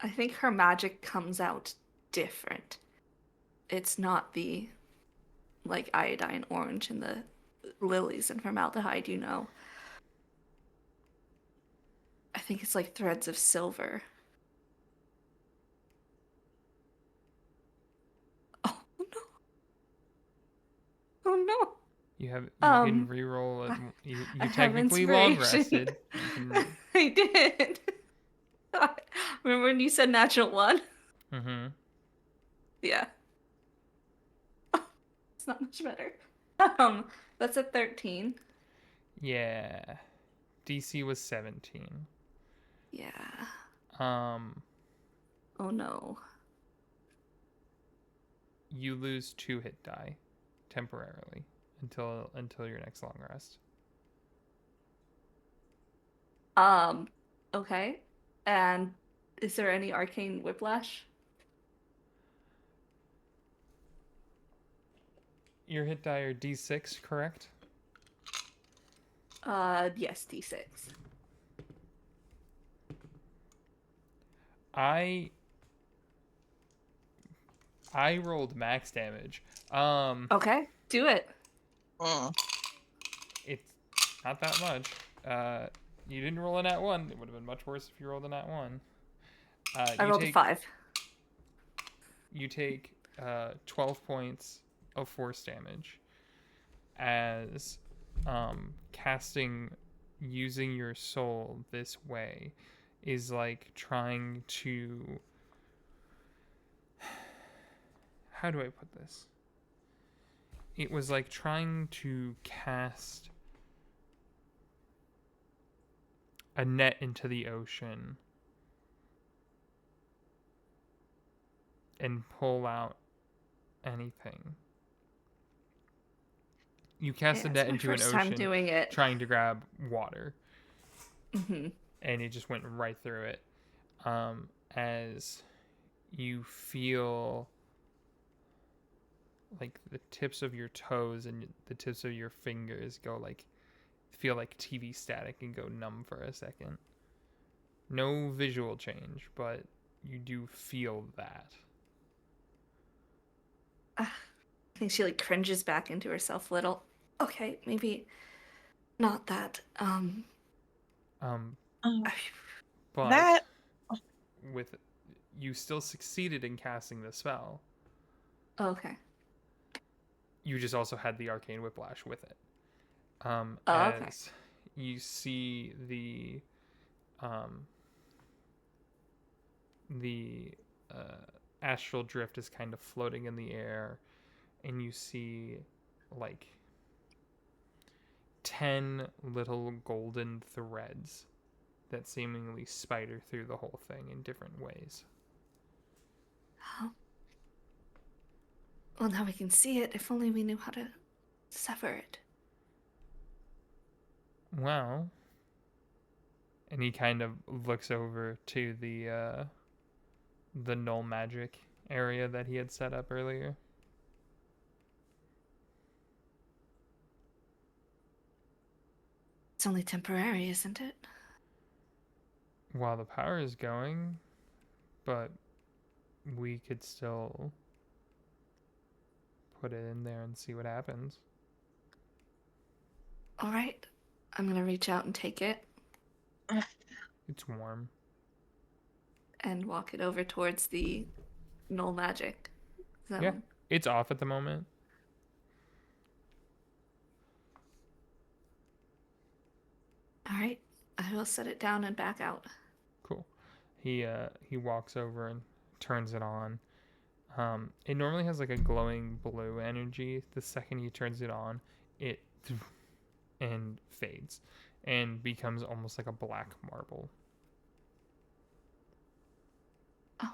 I think her magic comes out different. It's not the like iodine orange and the lilies and formaldehyde, you know. I think it's like threads of silver. Oh no. Oh no. You can re-roll it. I You have technically long inspiration. rested. You can. I did. Remember when you said natural 1? Mm-hmm. Yeah. It's not much better. That's a 13. Yeah. DC was 17. Yeah. Um, Oh no. you lose 2 hit die temporarily until your next long rest. Okay. And is there any arcane whiplash? Your hit die are D6, correct? Yes, D6. I rolled max damage. Okay, do it. It's not that much. You didn't roll a nat 1. It would have been much worse if you rolled a nat 1. I rolled a 5. You take 12 points of force damage as casting using your soul this way is like trying to, how do I put this? It was like trying to cast a net into the ocean and pull out anything. You cast a net into an first time ocean doing it. trying to grab water, Mm-hmm. and it just went right through it. As you feel like the tips of your toes and the tips of your fingers feel like TV static and go numb for a second. No visual change, but you do feel that. I think she like cringes back into herself a little. Okay, maybe not that. But That with you still succeeded in casting the spell. Okay. You just also had the arcane whiplash with it. Oh, okay. As you see um, the astral drift is kind of floating in the air, and you see like 10 little golden threads that seemingly spider through the whole thing in different ways. Oh. Well, now we can see it. If only we knew how to sever it. Well, and he kind of looks over to the null magic area that he had set up earlier. It's only temporary, isn't it? While the power is going, but we could still put it in there and see what happens. All right. I'm going to reach out and take it It's warm. and walk it over towards the null magic zone. Yeah, it's off at the moment. All right. I will set it down and back out. Cool. He walks over and turns it on. It normally has like a glowing blue energy. The second he turns it on, it and fades and becomes almost like a black marble. Oh.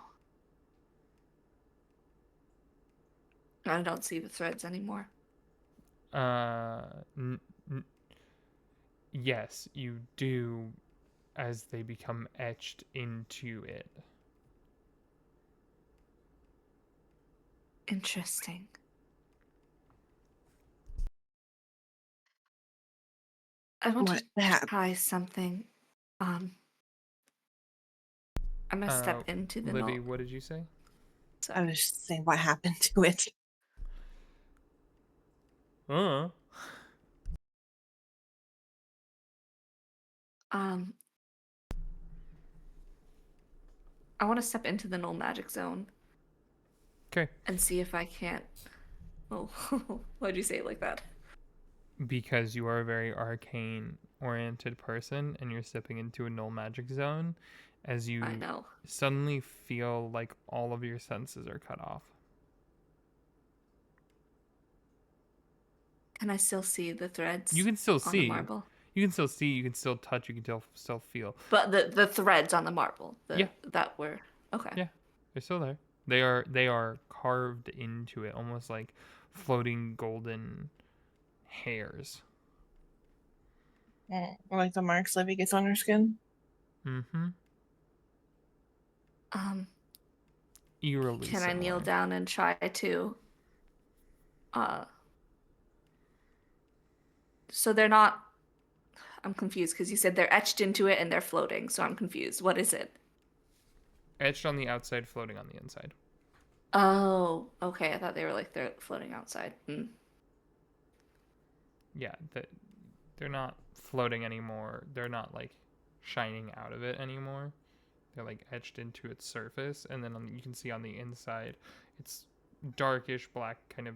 I don't see the threads anymore. Yes, you do, as they become etched into it. Interesting. I want What to happened? try something. I'm gonna step into the Livy, null. what did you say? I was just saying what happened to it. I want to step into the null magic zone. Okay. And see if I can't. Oh, why'd you say it like that? Because you are a very arcane oriented person and you're stepping into a null magic zone, as you I know. suddenly feel like all of your senses are cut off. Can I still see the threads? You can still on the see. marble? You can still see, you can still touch, you can still feel. But the threads on the marble. Yeah. That were okay. Yeah. They're still there. They are carved into it, almost like floating golden hairs. Like the marks Livy gets on her skin. Mm-hmm. Um, Eerily can I kneel similar. down and try to so they're not I'm confused because you said they're etched into it and they're floating, so I'm confused. What is it? Etched on the outside, floating on the inside. Oh, okay. I thought they were like they're floating outside. Yeah, they're not floating anymore. They're not like shining out of it anymore. They're like etched into its surface, and then you can see on the inside, it's darkish black, kind of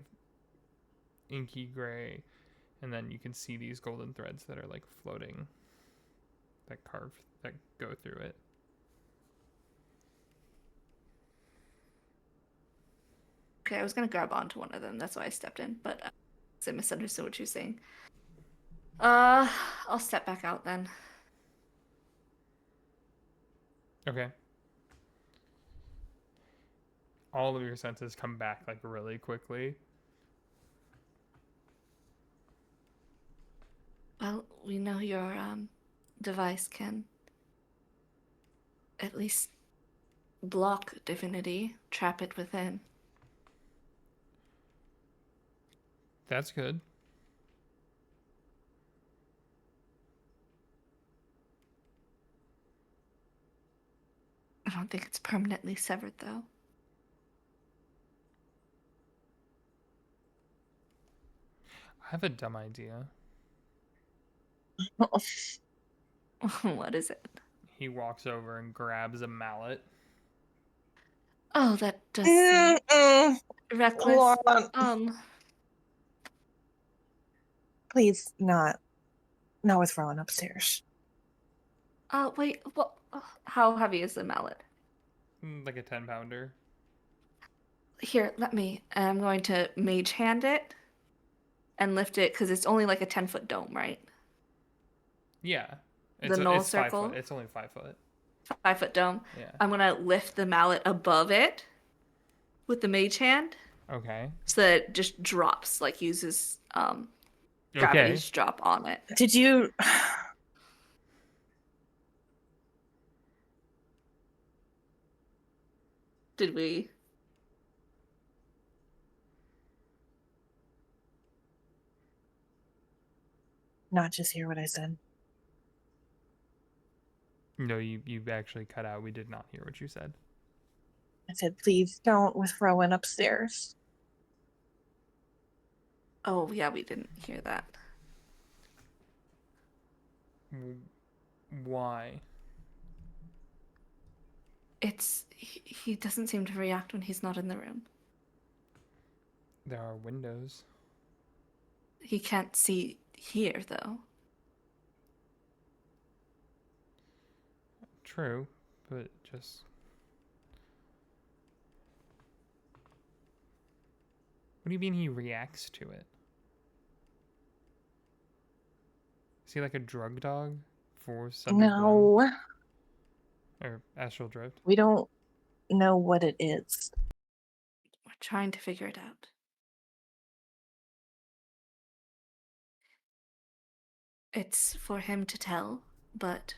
inky gray, and then you can see these golden threads that are like floating, that go through it. Okay, I was gonna grab onto one of them. That's why I stepped in, but I misunderstood what you're saying. I'll step back out then. Okay. All of your senses come back like really quickly. Well, we know your device can at least block divinity, trap it within. That's good. I don't think it's permanently severed, though. I have a dumb idea. What is it? He walks over and grabs a mallet Oh, that does seem Mm-mm. reckless. Laurent, please, not with Rowan upstairs. Wait, what? How heavy is the mallet? Like a 10-pounder. Here, let me. I'm going to mage hand it and lift it because it's only like a 10-foot dome, right? Yeah. The null It's 5 foot. circle, It's only 5 foot. 5-foot dome. Yeah. I'm gonna lift the mallet above it with the mage hand Okay. so that it just drops, like uses Okay. gravity's drop on it. Did you? Did we? Not just hear what I said. No, you actually cut out. We did not hear what you said. I said, please don't with Rowan upstairs. Oh, yeah, we didn't hear that. Why? He doesn't seem to react when he's not in the room. There are windows. He can't see here, though. True, but just... What do you mean he reacts to it? Is he like a drug dog for Sunder's Blend? No, Or Astral Drift? we don't know what it is. We're trying to figure it out. It's for him to tell, but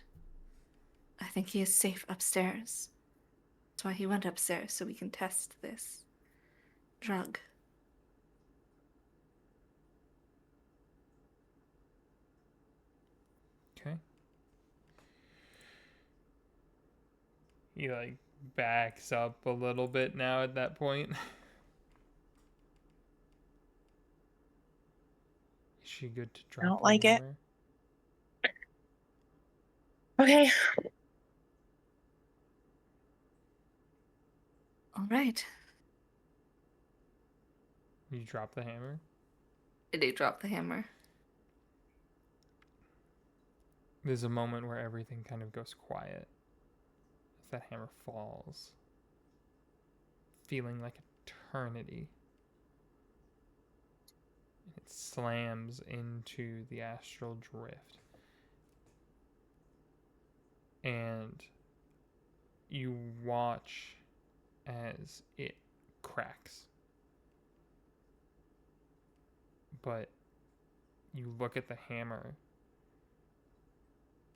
I think he is safe upstairs. That's why he went upstairs, so we can test this drug. Okay. He like backs up a little bit now at that point. Is she good to drop I don't the like it. hammer? Okay. All right. You drop the hammer? Did he drop the hammer? There's a moment where everything kind of goes quiet as that hammer falls, feeling like eternity. It slams into the astral drift. And you watch as it cracks. But you look at the hammer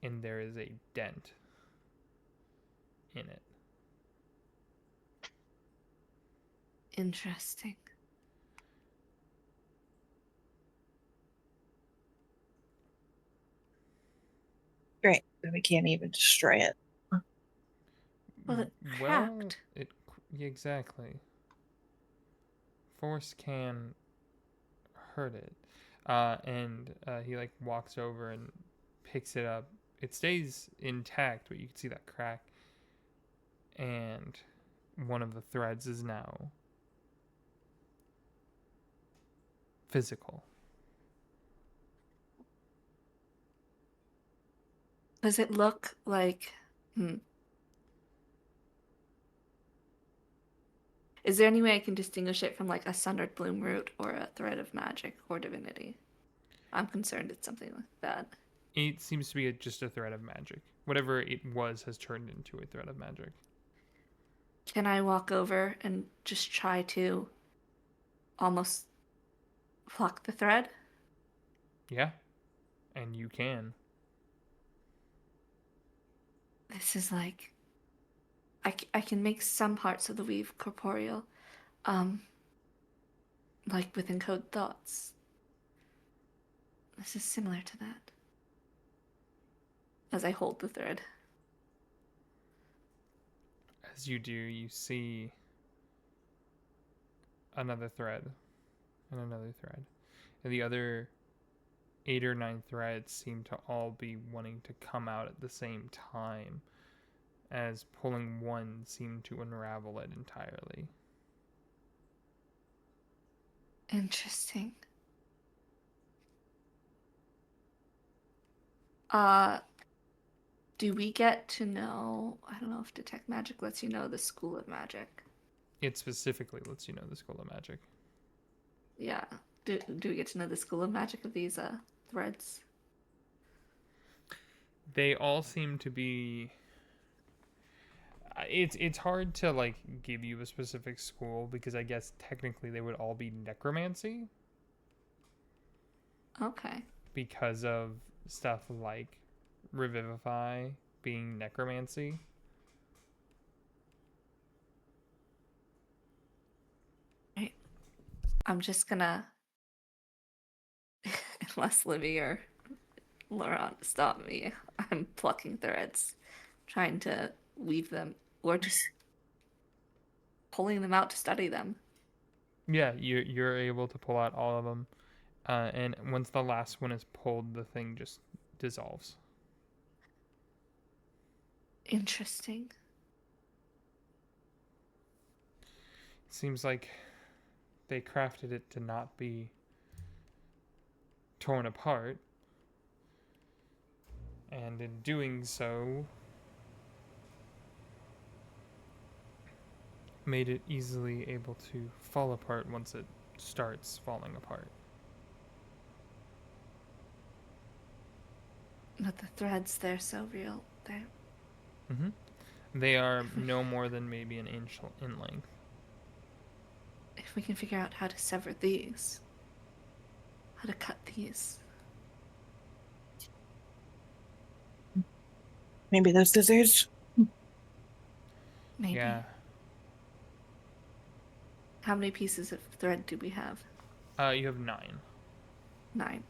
and there is a dent in it. Interesting. Great. Then we can't even destroy it. Well, it Well, cracked. exactly. Force can hurt it. And he like walks over and picks it up. It stays intact, but you can see that crack. And one of the threads is now physical. Does it look like... Is there any way I can distinguish it from like a sundered bloom root or a thread of magic or divinity? I'm concerned it's something like that. It seems to be just a thread of magic. Whatever it was has turned into a thread of magic. Can I walk over and just try to almost pluck the thread? Yeah, and you can. This is like... I can make some parts of the weave corporeal. Like with encode thoughts. This is similar to that. As I hold the thread. As you do, you see another thread and another thread. And the other 8 or 9 threads seem to all be wanting to come out at the same time. as pulling one seemed to unravel it entirely. Interesting. Do we get to know, I don't know if Detect Magic lets you know the School of Magic. It specifically lets you know the School of Magic. Yeah. Do we get to know the School of Magic of these threads? They all seem to be. It's hard to like give you a specific school because I guess technically they would all be necromancy Okay. because of stuff like revivify being necromancy. Right. I'm just gonna, unless Livy or Laurent stop me, I'm plucking threads, trying to weave them, or just pulling them out to study them. Yeah, you're able to pull out all of them, and once the last one is pulled, the thing just dissolves. Interesting. Seems like they crafted it to not be torn apart, and in doing so, made it easily able to fall apart once it starts falling apart. But the threads, they're so real. They're Mm-hmm. They are no more than maybe an inch in length. if we can figure out how to sever these, how to cut these. Maybe those scissors. Maybe. Yeah. How many pieces of thread do we have? You have 9. 9.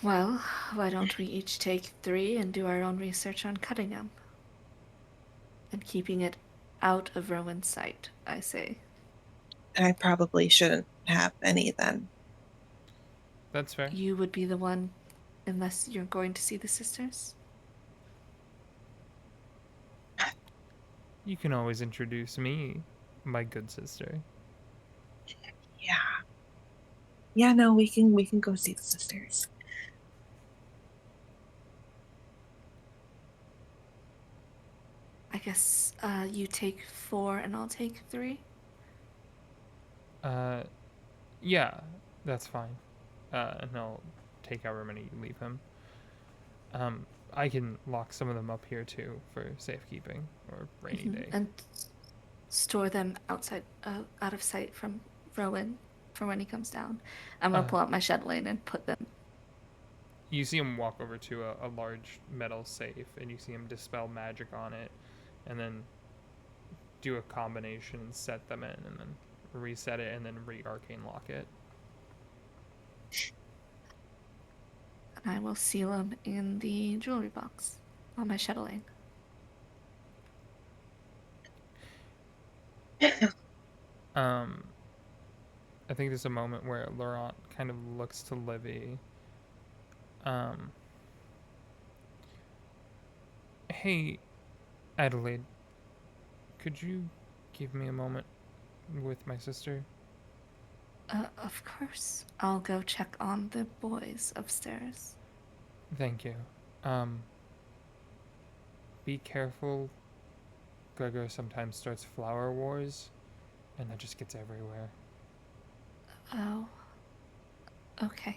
Well, why don't we each take 3 and do our own research on cutting them? And keeping it out of Rowan's sight, I say. And I probably shouldn't have any then. That's fair. You would be the one, unless you're going to see the sisters? You can always introduce me, my good sister. Yeah. Yeah, no, we can go see the sisters. I guess you take 4 and I'll take 3. Yeah, that's fine. And I'll take however many you leave him. I can lock some of them up here too for safekeeping or rainy day. And store them outside, out of sight from Rowan for when he comes down. I'm gonna pull out my shed lane and put them. You see him walk over to a large metal safe, and you see him dispel magic on it, and then do a combination and set them in, and then reset it, and then re-arcane lock it. And I will seal them in the jewelry box on my shed lane. I think there's a moment where Laurent kind of looks to Livy. Hey, Adelaide, could you give me a moment with my sister? Of course. I'll go check on the boys upstairs. Thank you. Be careful. Gregor sometimes starts flower wars, and that just gets everywhere. Oh. Okay.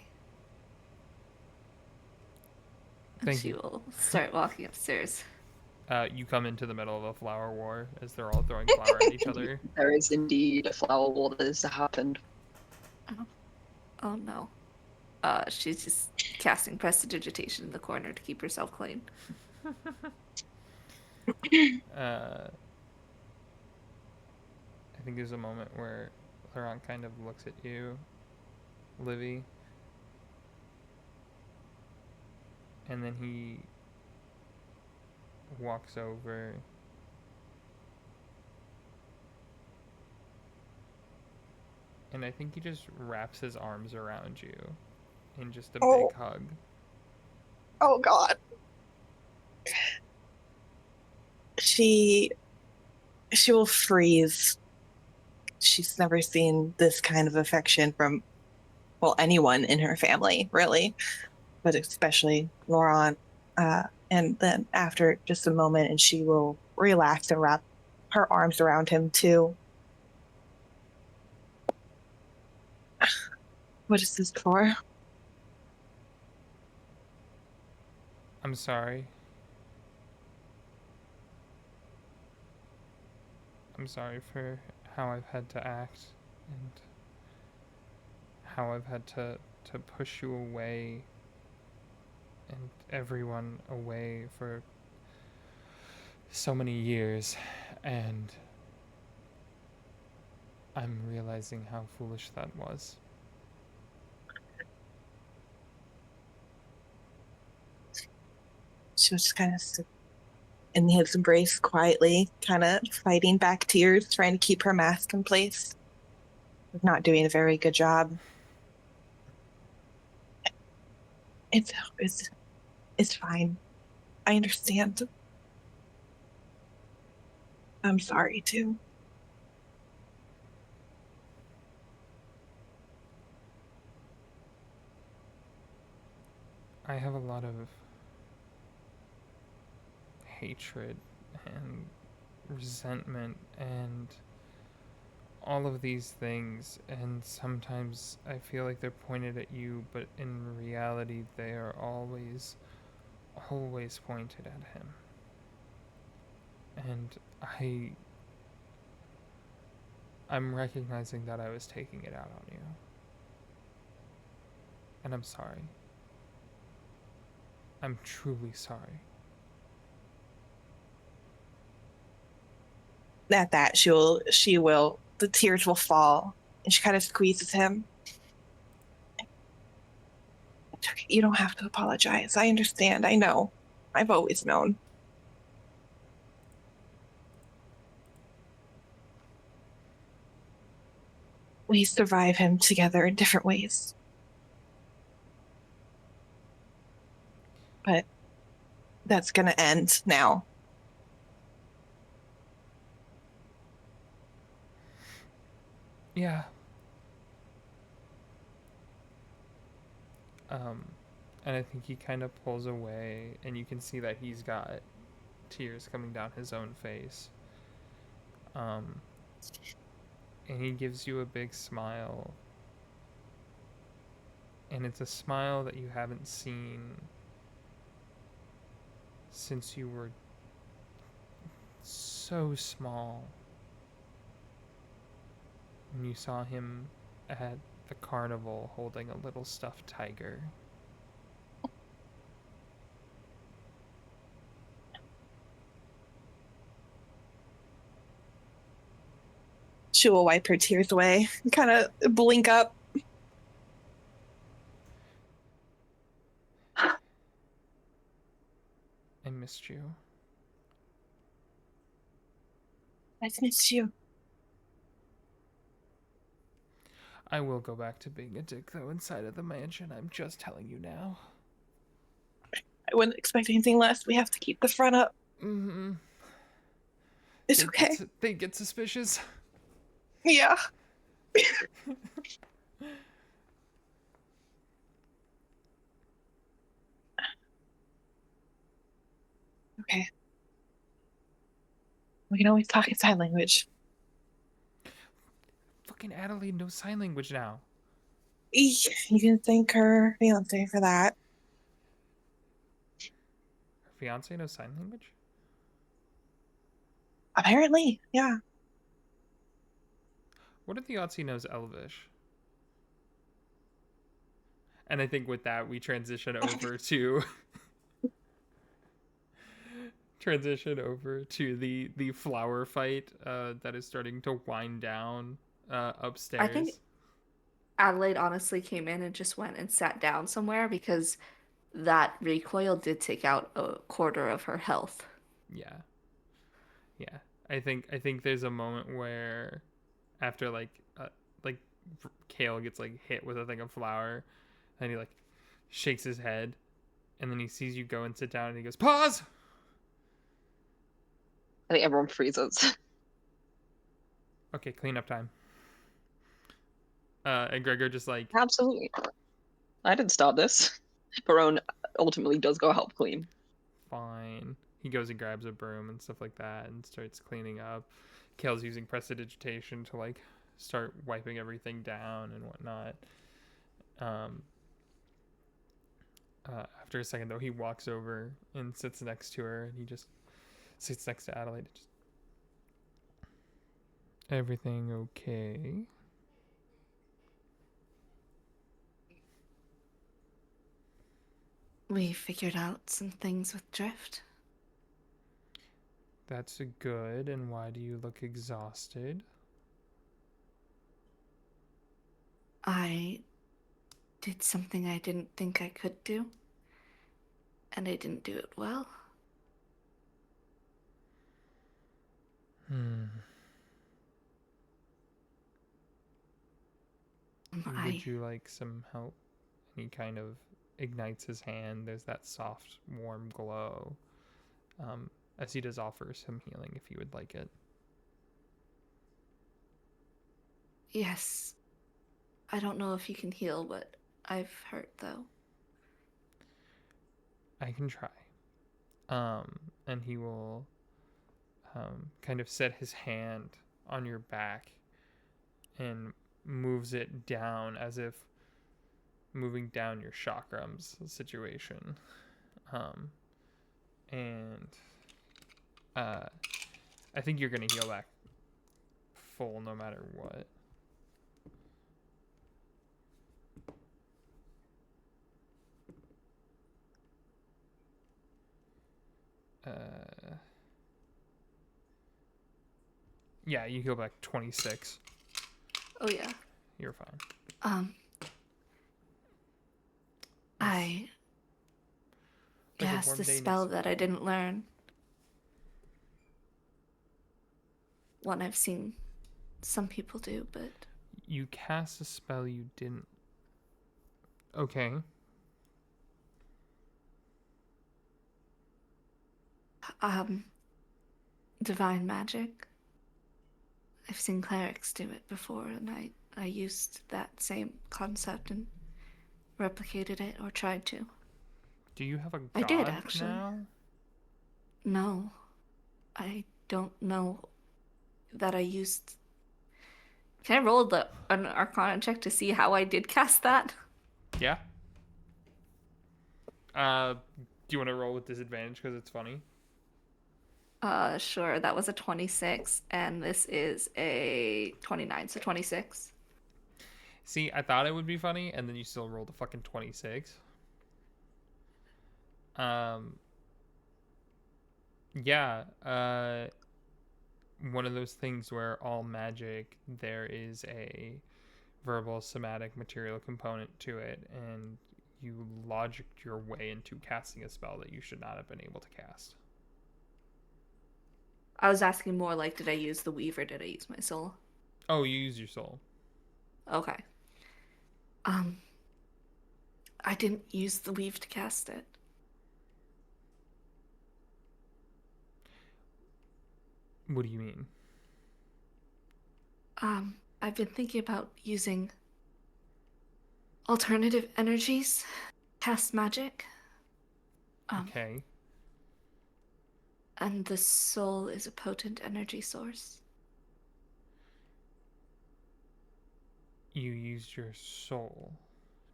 Thank She you. will start walking upstairs. You come into the middle of a flower war as they're all throwing flower at each other. There is indeed a flower war that has happened. Oh no. She's just casting prestidigitation in the corner to keep herself clean. I think there's a moment where Laurent kind of looks at you, Livy, and then he walks over and I think he just wraps his arms around you in just a big hug. Oh God. She will freeze. She's never seen this kind of affection from, well, anyone in her family, really, but especially Laurent. And then after just a moment, and she will relax and wrap her arms around him too. What is this for? I'm sorry. I'm sorry for how I've had to act and how I've had to push you away and everyone away for so many years, and I'm realizing how foolish that was. She was just kind of in his embrace quietly, kind of fighting back tears, trying to keep her mask in place. Not doing a very good job. It's it's it's fine. I understand. I'm sorry too. I have a lot of hatred and resentment and all of these things, and sometimes I feel like they're pointed at you, but in reality they are always pointed at him. And I'm recognizing that I was taking it out on you. And I'm sorry. I'm truly sorry. At that, the tears will fall, and she kind of squeezes him. It's okay. You don't have to apologize. I understand. I know. I've always known. We survive him together in different ways. But that's going to end now. Yeah. And I think he kind of pulls away, and you can see that he's got tears coming down his own face. And he gives you a big smile. And it's a smile that you haven't seen since you were so small. When you saw him at the carnival holding a little stuffed tiger. She will wipe her tears away and kind of blink up. I missed you. I've missed you. I will go back to being a dick, though, inside of the mansion. I'm just telling you now. I wouldn't expect anything less. We have to keep the front up. Mm-hmm. It's okay. They get suspicious. Yeah. Okay. We can always talk in sign language. Fucking Adelaide knows sign language now. You can thank her fiance for that. Her fiance knows sign language? Apparently, yeah. What if the odds he knows Elvish? And I think with that we transition over to the flower fight that is starting to wind down upstairs. I think Adelaide honestly came in and just went and sat down somewhere because that recoil did take out a quarter of her health. Yeah. I think there's a moment where after like Kale gets like hit with a thing of flour, and he like shakes his head, and then he sees you go and sit down, and he goes, "Pause." I think everyone freezes. Okay, cleanup time. And Gregor just like, Absolutely. I didn't start this. Barone ultimately does go help clean. fine. He goes and grabs a broom and stuff like that and starts cleaning up. Kale's using prestidigitation to like start wiping everything down and whatnot. Um, After a second though, he walks over and sits next to her, and he just sits next to Adelaide. Just, everything okay? We figured out some things with Drift. That's good. And why do you look exhausted? I did something I didn't think I could do, and I didn't do it well. Hmm. Would I you like some help? And he kind of ignites his hand. There's that soft, warm glow. As he does offer some healing if you would like it. Yes. I don't know if you can heal what I've hurt though. I can try. And he will kind of set his hand on your back and moves it down as if moving down your chakrams situation. And I think you're going to heal back full no matter what. Yeah, you heal back 26. Oh yeah. You're fine. I Like a cast warm a day spell next- that I didn't learn. One I've seen some people do, but You cast a spell you didn't. Okay. divine magic. I've seen clerics do it before, and I used that same concept and replicated it or tried to. Do you have a god I did, actually. now? No, I don't know that I used. Can I roll an Arcana check to see how I did cast that? Yeah. Do you want to roll with disadvantage because it's funny? Sure. That was a 26, and this is a 29, so 26. See, I thought it would be funny, and then you still rolled a fucking 26. Yeah. One of those things where all magic, there is a verbal, somatic, material component to it, and you logicked your way into casting a spell that you should not have been able to cast. I was asking more like, did I use the weave or did I use my soul? Oh, you use your soul. Okay. I didn't use the weave to cast it. What do you mean? I've been thinking about using alternative energies, cast magic. Okay. And the soul is a potent energy source. You used your soul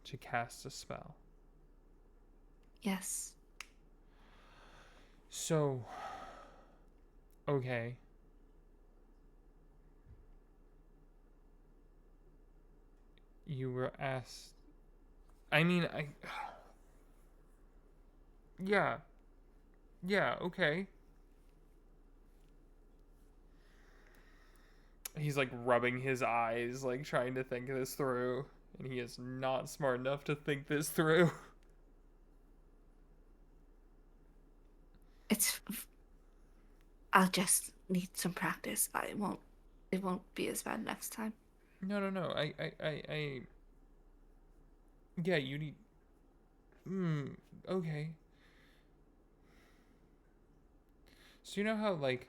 to cast a spell. Yes. So, okay. You were asked. I mean, Yeah. Yeah, okay. He's like rubbing his eyes, like trying to think this through. And he is not smart enough to think this through. I'll just need some practice. It won't be as bad next time. No. Yeah, you need. Okay. So you know how, like,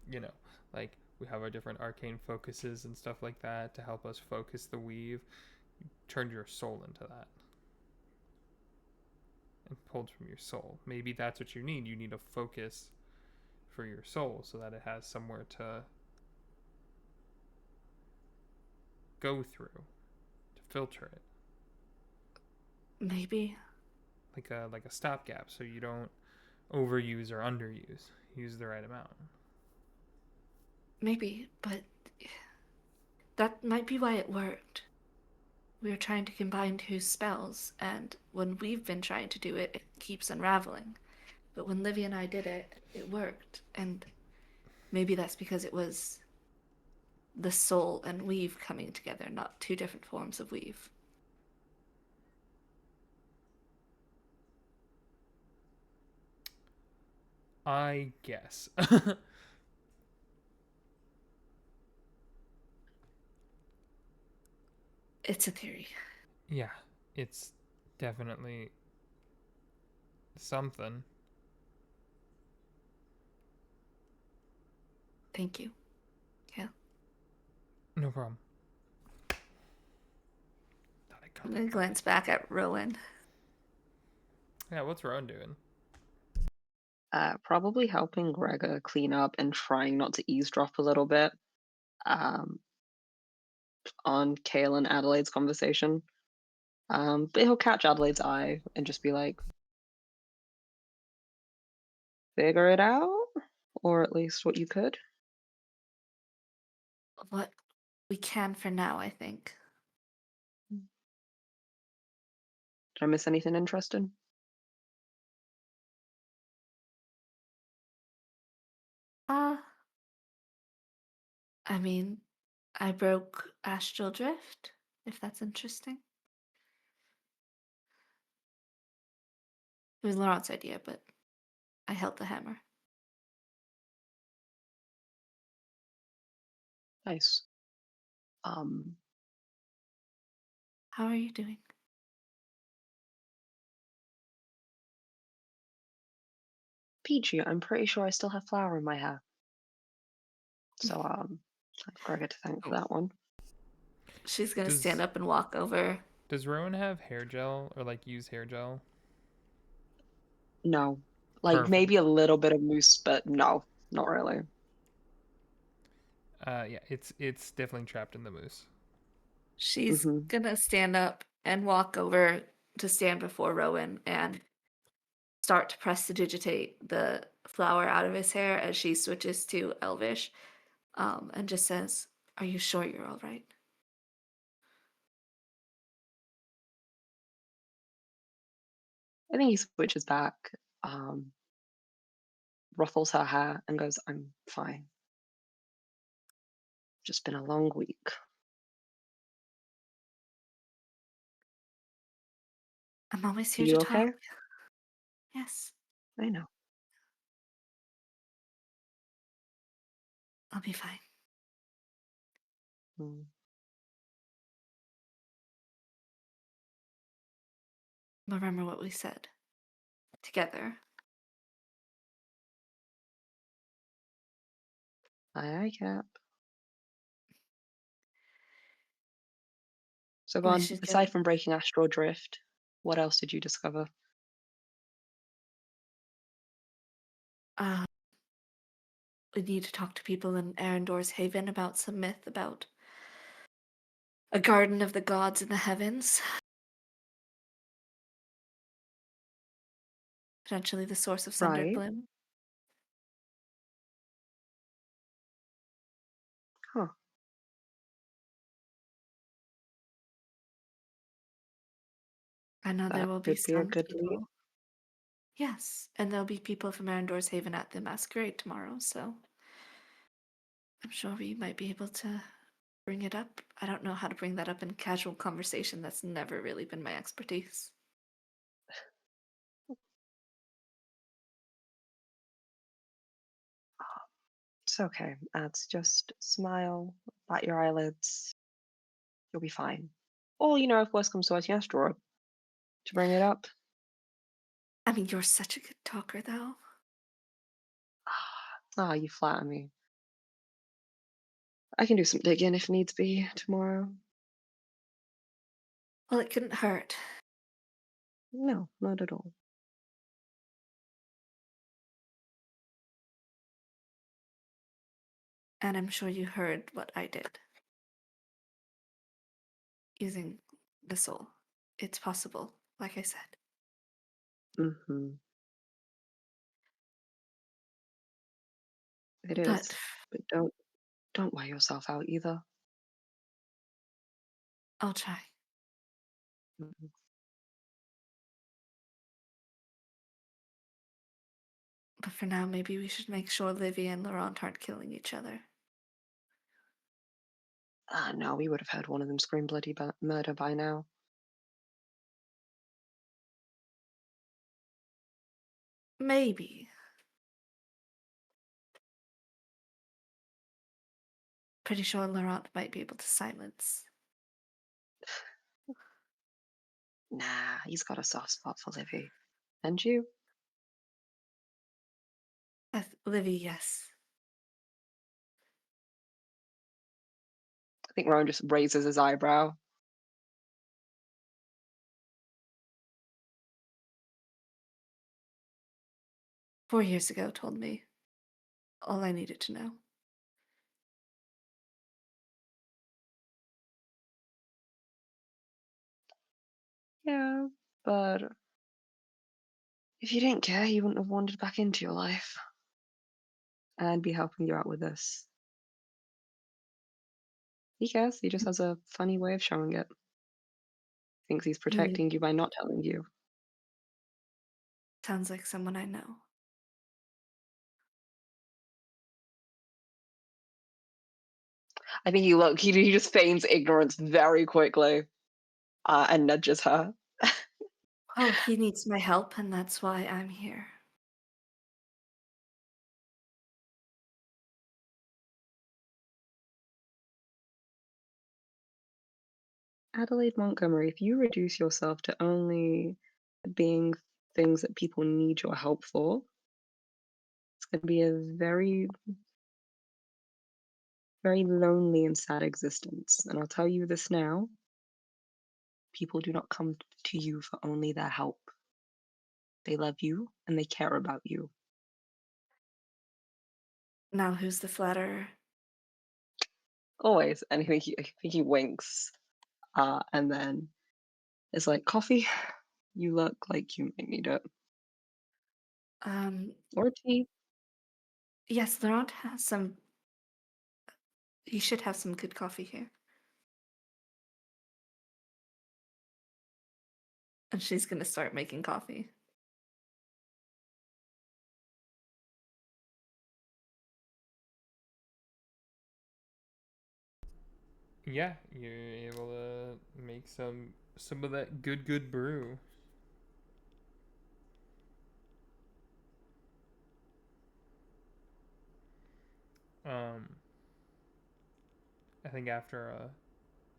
you know, like we have our different arcane focuses and stuff like that to help us focus the weave. You turned your soul into that and pulled from your soul. Maybe that's what you need. You need a focus for your soul so that it has somewhere to go through to filter it, Maybe. like a stopgap, so you don't overuse or underuse. Use the right amount. Maybe, but that might be why it worked. We were trying to combine two spells, and when we've been trying to do it, it keeps unraveling. But when Livy and I did it, it worked. And maybe that's because it was the soul and weave coming together, not two different forms of weave. I guess. It's a theory. Yeah, it's definitely something. Thank you. Yeah. No problem. Thought I cut I'm that gonna glance back at Rowan. Yeah, what's Rowan doing? Probably helping Gregor clean up and trying not to eavesdrop a little bit um, on Kale and Adelaide's conversation. But he'll catch Adelaide's eye and just be like, figure it out, or at least what you could. What we can for now, I think. Did I miss anything interesting? Uh, I mean, I broke Astral Drift, if that's interesting. It was Laurent's idea, but I held the hammer. Nice. Um, How are you doing? Peachy, I'm pretty sure I still have flour in my hair. So, I have Gregor to thank for that one. She's gonna stand Does up and walk over. does Rowan have hair gel or like use hair gel? No. Like maybe Perfect. a little bit of mousse, but no, not really. Yeah, it's definitely trapped in the moose. She's Hmm. gonna stand up and walk over to stand before Rowan and start to press to digitate the flower out of his hair as she switches to Elvish, and just says, "Are you sure you're all right?" I think he switches back, um, ruffles her hair, and goes, I'm fine. Just been a long week. I'm always here to You talk. okay? Yes, I know. I'll be fine. Mm. Remember what we said together. Aye, aye, Cap. So go We on, should aside go. from breaking astral drift, what else did you discover? Uh, we need to talk to people in Arendor's Haven about some myth about a garden of the gods in the heavens. Potentially the source of sundered Right. bloom. Huh. I know there That will be could be a some good lead. people. Yes, and there'll be people from Arendor's Haven at the masquerade tomorrow, so I'm sure we might be able to bring it up. I don't know how to bring that up in casual conversation. That's never really been my expertise. It's okay. It's just smile, bat your eyelids. You'll be fine. Or, if worse comes to worse, you ask Draw to bring it up. I mean, you're such a good talker, though. Ah, you flatter me. I can do some digging if needs be tomorrow. Well, it couldn't hurt. No, not at all. And I'm sure you heard what I did. Using the soul. It's possible, like I said. Mm-hmm. It is. But But don't wear yourself out either. I'll try. Mhm. But for now, maybe we should make sure Livy and Laurent aren't killing each other. No, we would have heard one of them scream bloody murder by now. Maybe. Pretty sure Laurent might be able to silence. Nah, he's got a soft spot for Livy. And you? Livy, yes. I think Rowan just raises his eyebrow. "4 years ago told me all I needed to know." Yeah, but if you didn't care, you wouldn't have wandered back into your life. And be helping you out with this. He cares, he just has a funny way of showing it. Thinks he's protecting you by not telling you. Sounds like someone I know. I think he just feigns ignorance very quickly and nudges her. Oh, he needs my help, and that's why I'm here. Adelaide Montgomery, if you reduce yourself to only being things that people need your help for, it's going to be a very, very lonely and sad existence. And I'll tell you this now, people do not come to you for only their help. They love you and they care about you. Now who's the flatterer? Always. And I think he winks and then it's like, coffee? You look like you might need it. Or tea. Yes, Laurent has some. He should have some good coffee here. And she's gonna start making coffee. Yeah, you're able to make some of that good brew. I think after a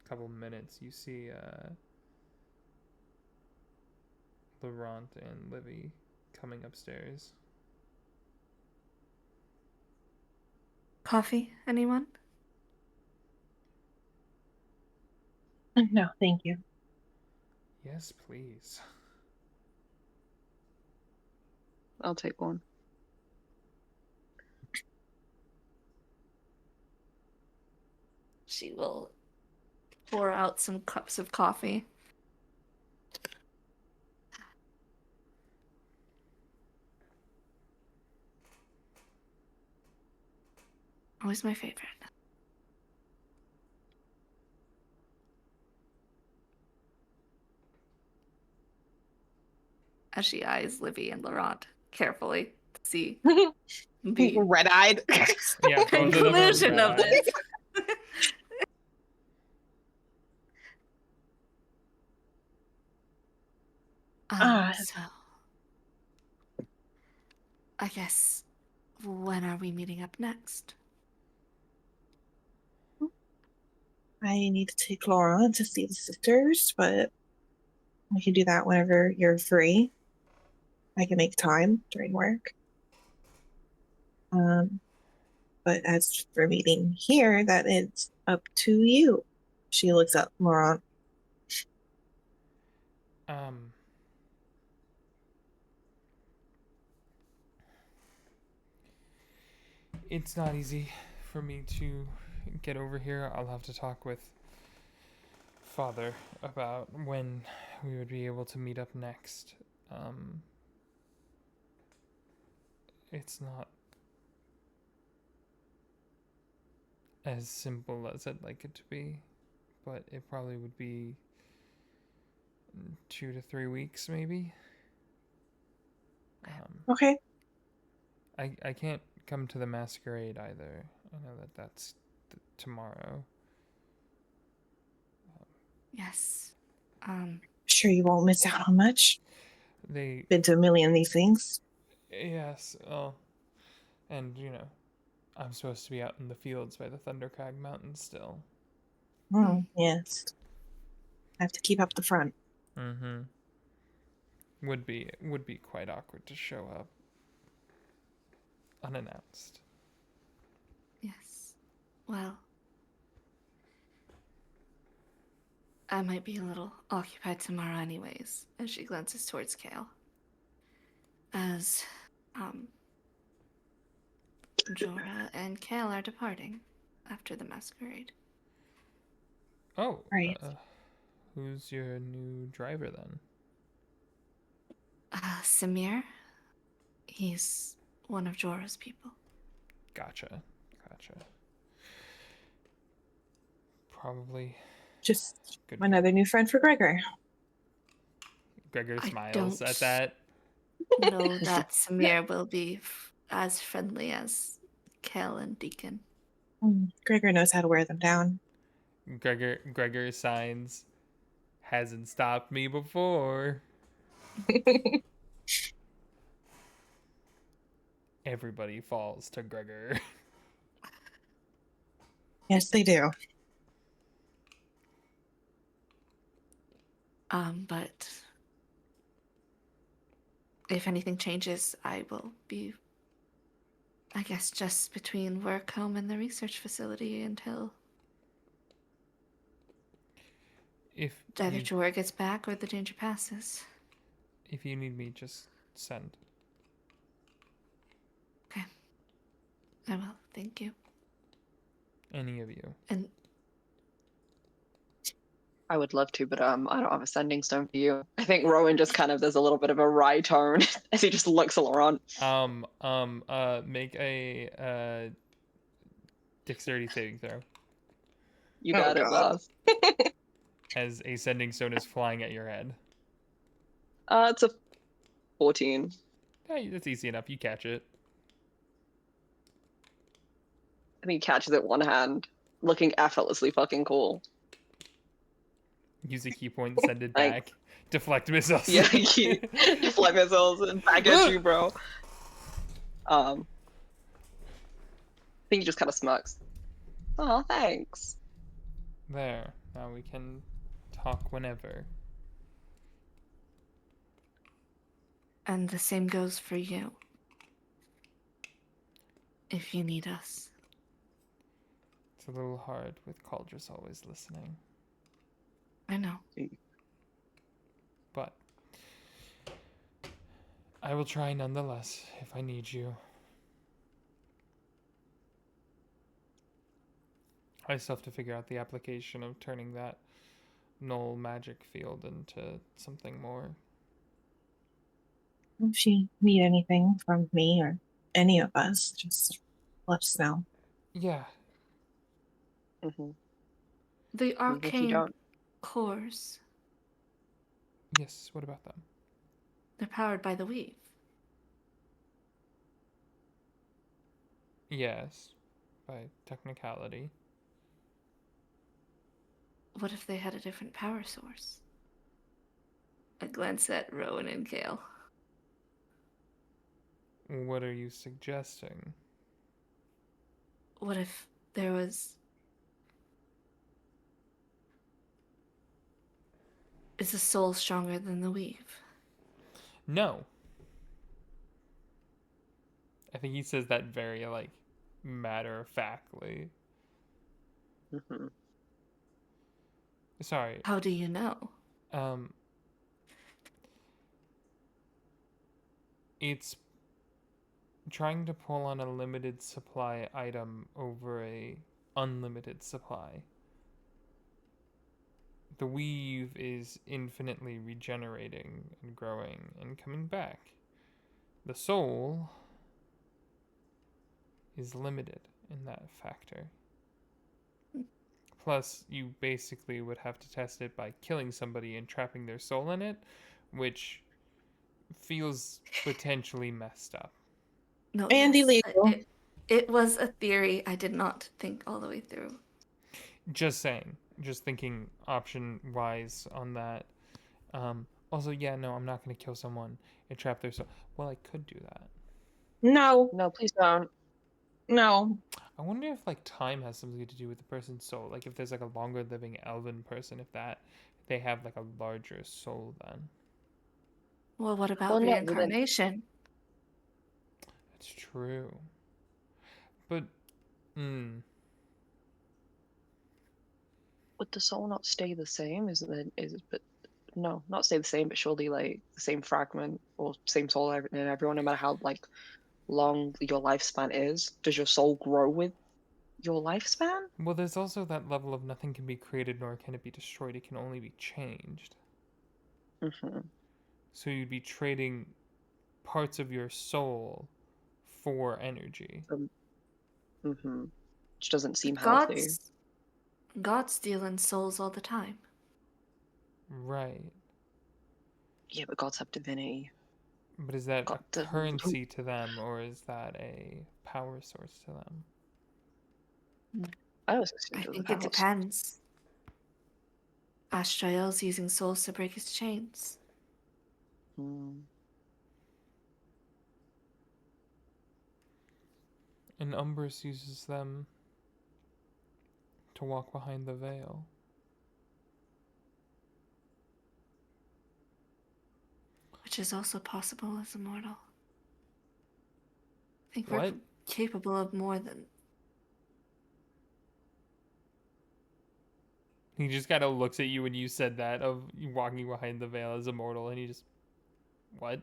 couple minutes, you see Laurent and Livy coming upstairs. Coffee, anyone? No, thank you. Yes, please. I'll take one. She will pour out some cups of coffee. Always my favorite. As she eyes Livy and Laurent carefully to see the Red-eyed. Yeah, both of them are conclusion of red-eyed. this. So, I guess, when are we meeting up next? I need to take Laurent to see the sisters, but we can do that whenever you're free. I can make time during work. But as for meeting here, that is up to you. She looks at Laurent. It's not easy for me to get over here. I'll have to talk with Father about when we would be able to meet up next. It's not as simple as I'd like it to be, but it probably would be 2 to 3 weeks, maybe. Okay. I can't come to the masquerade either. I know that that's tomorrow. Yes. Sure you won't miss out on much. They Been to a million of these things. Yes, and I'm supposed to be out in the fields by the Thundercrag Mountains still. Yes. I have to keep up the front. Mm-hmm. Would be quite awkward to show up unannounced. Yes. Well, I might be a little occupied tomorrow anyways, as she glances towards Kale. As, Jorah and Kale are departing after the masquerade. Oh, Right. Who's your new driver then? Samir. He's one of Jorah's people. Gotcha. Probably Just good. another new friend for Gregor. Gregor I smiles don't at that. know that Samir will be as friendly as Kale and Deacon. Gregor knows how to wear them down. Gregor signs. Hasn't stopped me before. Everybody falls to Gregor. Yes, they do. But if anything changes, I will be, I guess, just between work, home, and the research facility until If either you, Jorah gets back or the danger passes. if you need me, just send. Okay. I will. Thank you. Any of you. And I would love to, but I don't have a sending stone for you. I think Rowan just kind of, there's a little bit of a wry tone as he just looks at Laurent. Make a dexterity saving throw You got it, God. boss. as a sending stone is flying at your head. It's a 14. Yeah, that's easy enough. You catch it. And he catches it one hand, looking effortlessly fucking cool. Use a key point, send it Like- back. Deflect missiles. Yeah, he deflect missiles and back at you, bro. I think he just kind of smirks. Oh, thanks. There. Now we can talk whenever. And the same goes for you. If you need us. It's a little hard with Caldris always listening. I know. But I will try nonetheless if I need you. I still have to figure out the application of turning that null magic field into something more. If you need anything from me or any of us, just let us know. Yeah. Mm-hmm. The If you arcane don't, cores, Yes, what about them? they're powered by the weave. Yes, by technicality. What if they had a different power source? I glance at Rowan and Kale. What are you suggesting? What if there was... Is the soul stronger than the weave? No. I think he says that very, matter of factly. Hmm. Sorry. How do you know? It's trying to pull on a limited supply item over a unlimited supply. The weave is infinitely regenerating and growing and coming back. The soul is limited in that factor. Plus, you basically would have to test it by killing somebody and trapping their soul in it, which feels potentially messed up. No, And yes. illegal. It was a theory I did not think all the way through. Just saying. Just thinking option wise on that. Also, yeah, no, I'm not going to kill someone and trap their soul. Well, I could do that. No, No, please don't. no. I wonder if like time has something to do with the person's soul. Like if there's like a longer living elven person, if they have like a larger soul then. Well, what about Well, no, but then reincarnation? That's true. But, would the soul not stay the same? But no, not stay the same, but surely like the same fragment or same soul in everyone, no matter how like long your lifespan is. Does your soul grow with your lifespan? well, there's also that level of nothing can be created nor can it be destroyed. It can only be changed. Mm-hmm. So you'd be trading parts of your soul for energy. Mm-hmm. Which doesn't seem But healthy. God's stealing souls all the time. Right. Yeah, but gods have divinity. But is that God, a currency to them or is that a power source to them? I always assumed I it was a think it power source. depends. Astrael's using souls to break his chains. Hmm. And Umbrus uses them to walk behind the veil. Which is also possible as a mortal. I think we're What? capable of more than. He just kind of looks at you when you said that of walking behind the veil as immortal, and he just, what?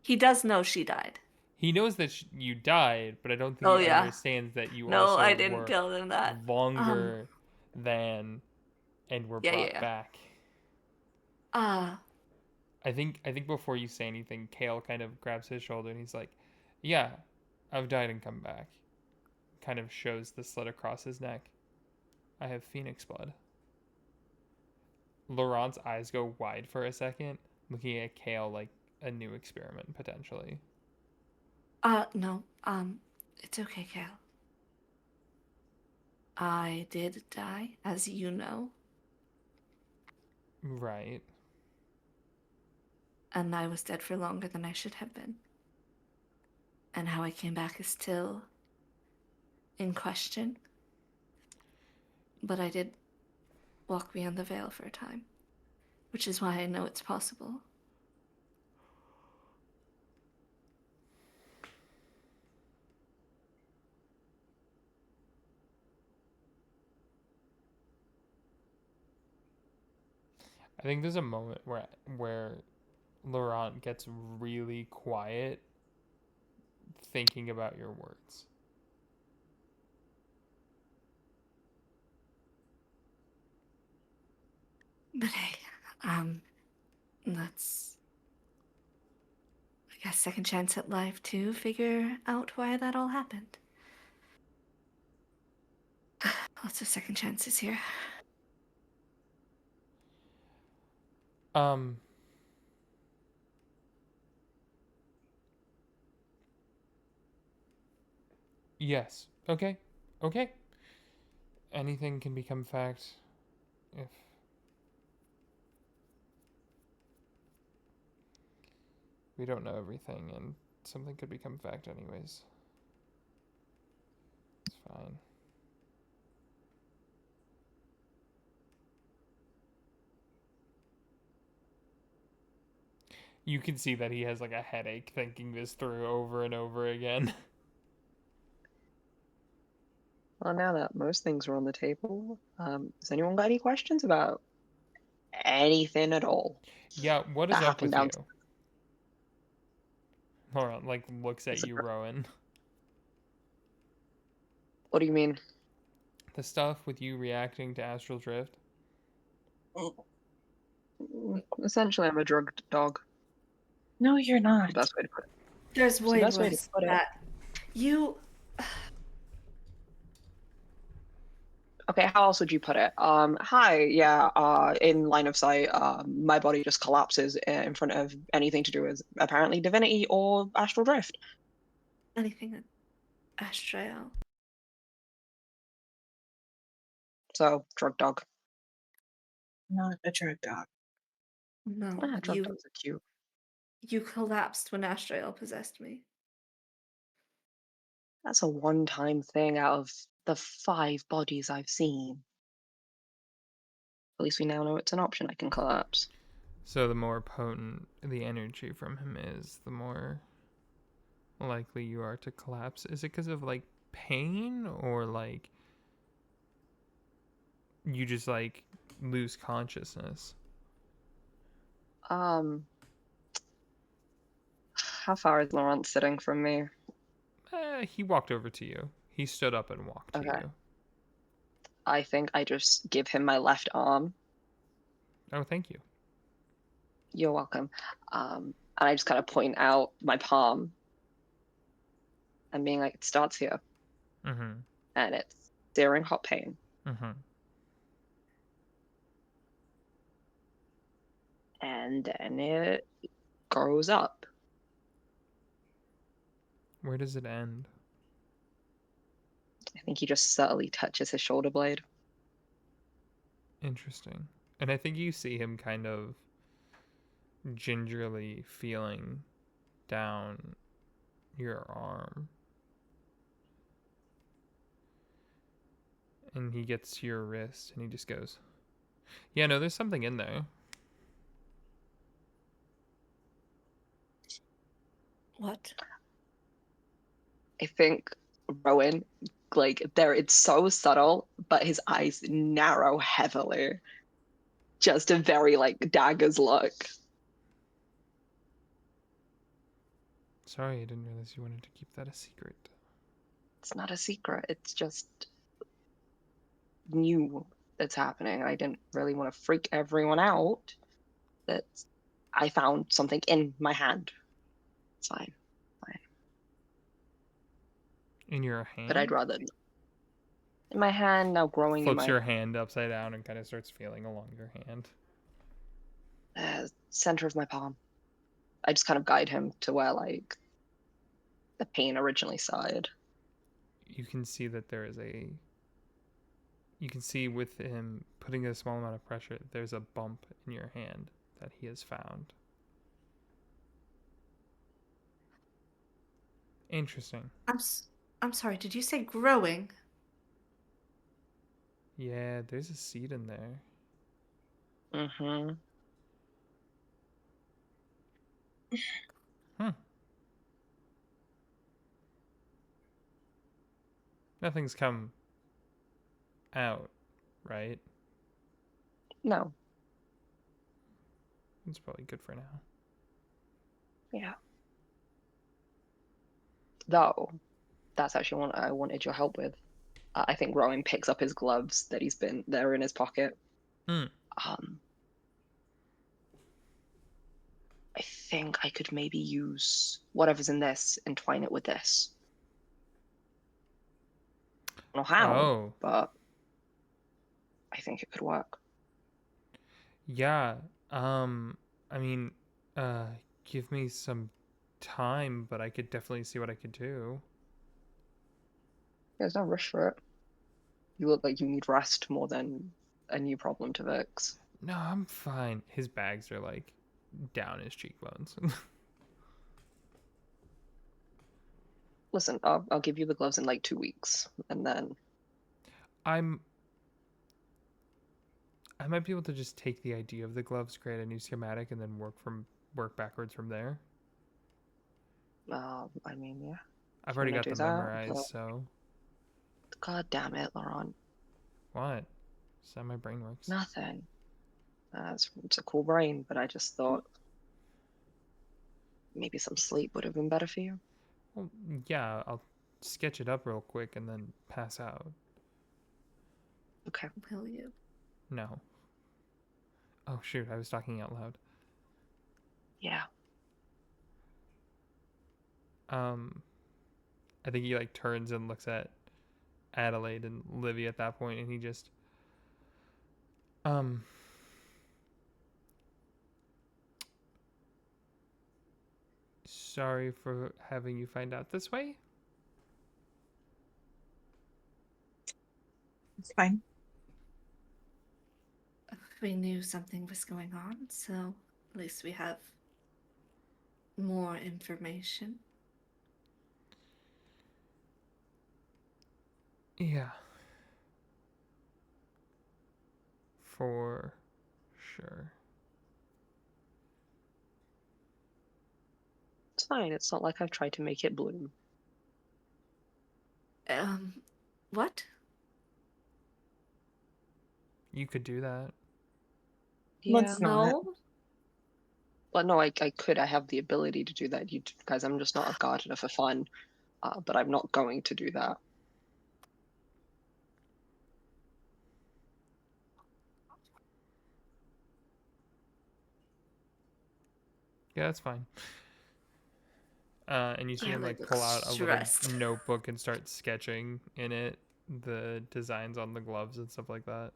He does know she died. He knows that you died, but I don't think Oh he yeah. understands that you No, also I didn't were tell them that. longer than and were brought Yeah. back. Ah, I think before you say anything, Kale kind of grabs his shoulder and he's like, "Yeah, I've died and come back." Kind of shows the slit across his neck. I have phoenix blood. Laurent's eyes go wide for a second, looking at Kale like a new experiment potentially. no. It's okay, Kale. I did die, as you know, Right. and I was dead for longer than I should have been. And how I came back is still in question. But I did walk beyond the veil for a time, which is why I know it's possible. I think there's a moment where Laurent gets really quiet thinking about your words. But hey, that's, I guess, second chance at life to figure out why that all happened. Lots of second chances here. Um yes. Okay. Okay. Anything can become fact if we don't know everything and something could become fact anyways. It's fine. You can see that he has like a headache thinking this through over and over again. Well, now that most things are on the table, has anyone got any questions about anything at all Yeah, what is that up happened with you? down? Laurent, like, looks at you, Rowan. What do you mean? The stuff with you reacting to astral drift. Essentially, I'm a drugged dog. No, you're The not. best way to put it. There's It's the way best way to worse put than it. that. You. Okay, how else would you put it? Hi, yeah, in line of sight, my body just collapses in front of anything to do with apparently divinity or astral drift. Anything astral. So, drug dog. Not a drug dog. No, Ah, drug dogs are cute. you collapsed when astral possessed me. That's a one-time thing out of the 5 bodies I've seen. At least we now know it's an option. I can collapse. So the more potent the energy from him is, the more likely you are to collapse. Is it because of like pain or like you just like lose consciousness? Um, how far is Laurent sitting from me? He walked over to you. He stood up and walked to Okay. you. I think I just give him my left arm. Oh, thank you. You're welcome. And I just kind of point out my palm and being like, it starts here. Mm-hmm. And it's searing hot pain. Mm-hmm. And then it goes up. Where does it end? I think he just subtly touches his shoulder blade. Interesting. And I think you see him kind of gingerly feeling down your arm. And he gets to your wrist and he just goes, yeah, no, there's something in there. What? I think Rowan, like, there, it's so subtle, but his eyes narrow heavily. Just a very, like, dagger's look. Sorry, I didn't realize you wanted to keep that a secret. It's not a secret. It's just new that's happening. I didn't really want to freak everyone out that I found something in my hand. It's fine. Fine. In your But I'd hand? rather in my hand now growing in Flips my your hand upside down and kind of starts feeling along your hand. center of my palm. I just kind of guide him to where like the pain originally started. You can see that there is a. You can see with him putting a small amount of pressure, there's a bump in your hand that he has found. Interesting. I'm sorry. Did you say growing? Yeah, there's a seed in there. Mm-hmm. Hmm. Nothing's come out, right? No. It's probably good for now. Yeah. Though, that's actually what I wanted your help with. I think Rowan picks up his gloves that he's been there in his pocket. Hmm. Um, I think I could maybe use whatever's in this and twine it with this. I don't know how, Oh, but I think it could work. yeah. I mean, uh, give me some time, but I could definitely see what I could do. There's no rush for it. You look like you need rest more than a new problem to fix. No, I'm fine. His bags are like down his cheekbones. Listen, I'll give you the gloves in like 2 weeks, and then I'm I might be able to just take the idea of the gloves, create a new schematic, and then work backwards from there. I mean, yeah, I've if you already want got to do them that. memorized, But so God damn it, Laurent. What? Is that how my brain works? Nothing. It's a cool brain, but I just thought maybe some sleep would have been better for you. Well, yeah, I'll sketch it up real quick and then pass out. Okay. Will you? No. Oh shoot, I was talking out loud. Yeah. I think he like turns and looks at Adelaide and Livy at that point, and he just um sorry for having you find out this way. It's fine. We knew something was going on, so at least we have more information. Yeah. For sure. It's fine. It's not like I've tried to make it bloom. What? You could do that. Yeah. Let's not. No? Well, no, I could. I have the ability to do that. You guys, I'm just not a gardener for fun. But I'm not going to do that. Yeah, that's fine. And you see him Adelaide like pull looks out a little stressed. notebook and start sketching in it the designs on the gloves and stuff like that.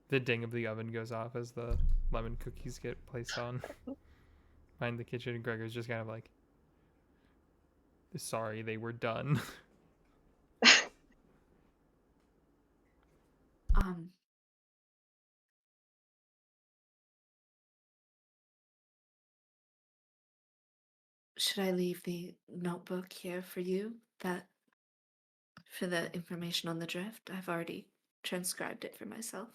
The ding of the oven goes off as the lemon cookies get placed on behind the kitchen, and Gregor's just kind of like, sorry, they were done. Um, should I leave the notebook here for you? That for the information on the drift? I've already transcribed it for myself.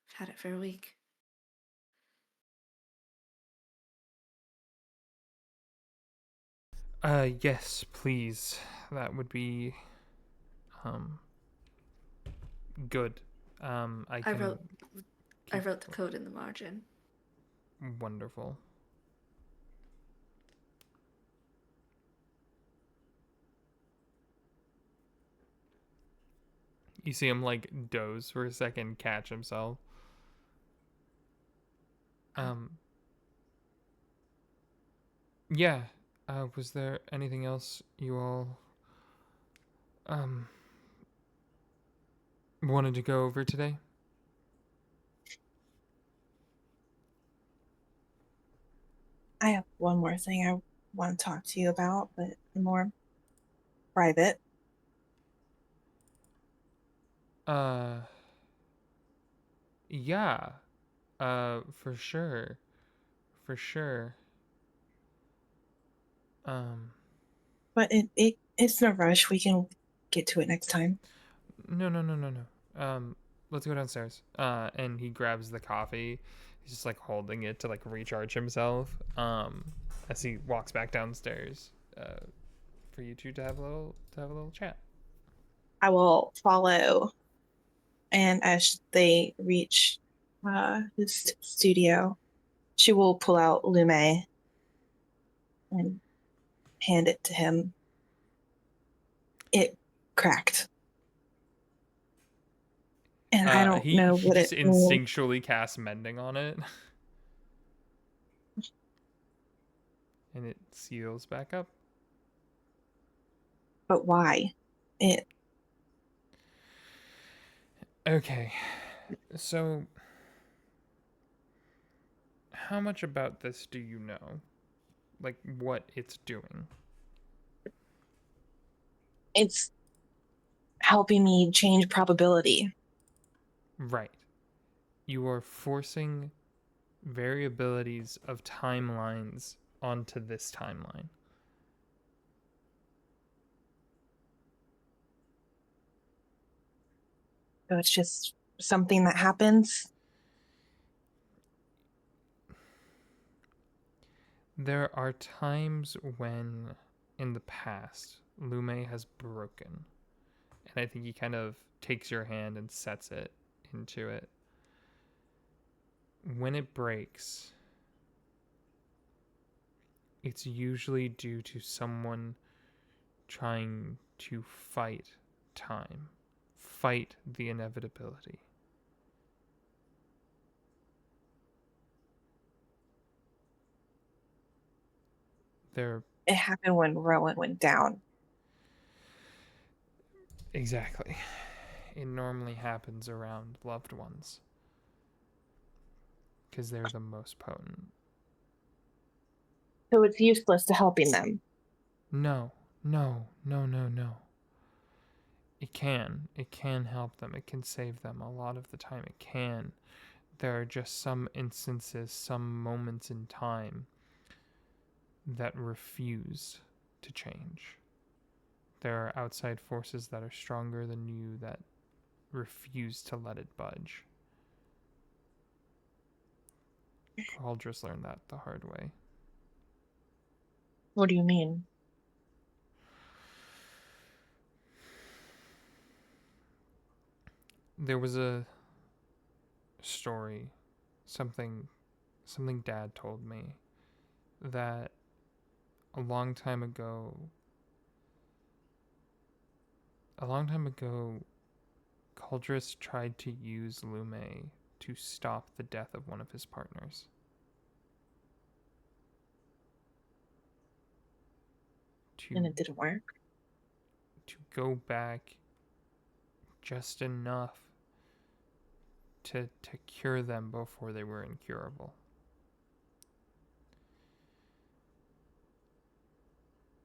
I've had it for a week. Yes, please. That would be um good. I I can wrote I keep wrote the code in the margin. wonderful. You see him like doze for a second, catch himself. Um yeah. Was there anything else you all um wanted to go over today? I have one more thing I want to talk to you about, but more private. Uh yeah. For sure. For sure. Um But it's no rush. We can get to it next time. no. Let's go downstairs. And he grabs the coffee. He's just like holding it to like recharge himself. As he walks back downstairs. For you two to have a little chat. I will follow. And as they reach his studio, she will pull out Lume and hand it to him. It cracked. And I don't He know he what just it means, instinctually casts mending on it. And it seals back up. but why? It Okay. So how much about this do you know? Like what it's doing? it's helping me change probability. Right. You are forcing variabilities of timelines onto this timeline. So it's just something that happens. There are times when, in the past, Lume has broken. And I think he kind of takes your hand and sets it into it. When it breaks, it's usually due to someone trying to fight time, fight the inevitability. They're It happened when Rowan went down. exactly. It normally happens around loved ones because they're the most potent. So it's useless to helping them. No, no, no, no, no. It can. It can help them. It can save them a lot of the time. It can. There are just some instances, some moments in time that refuse to change. There are outside forces that are stronger than you that refuse to let it budge. Caldris learned that the hard way. What do you mean? There was a story, something Dad told me, that a long time ago, Caldris tried to use Lume to stop the death of one of his partners. And it didn't work? To go back just enough to cure them before they were incurable.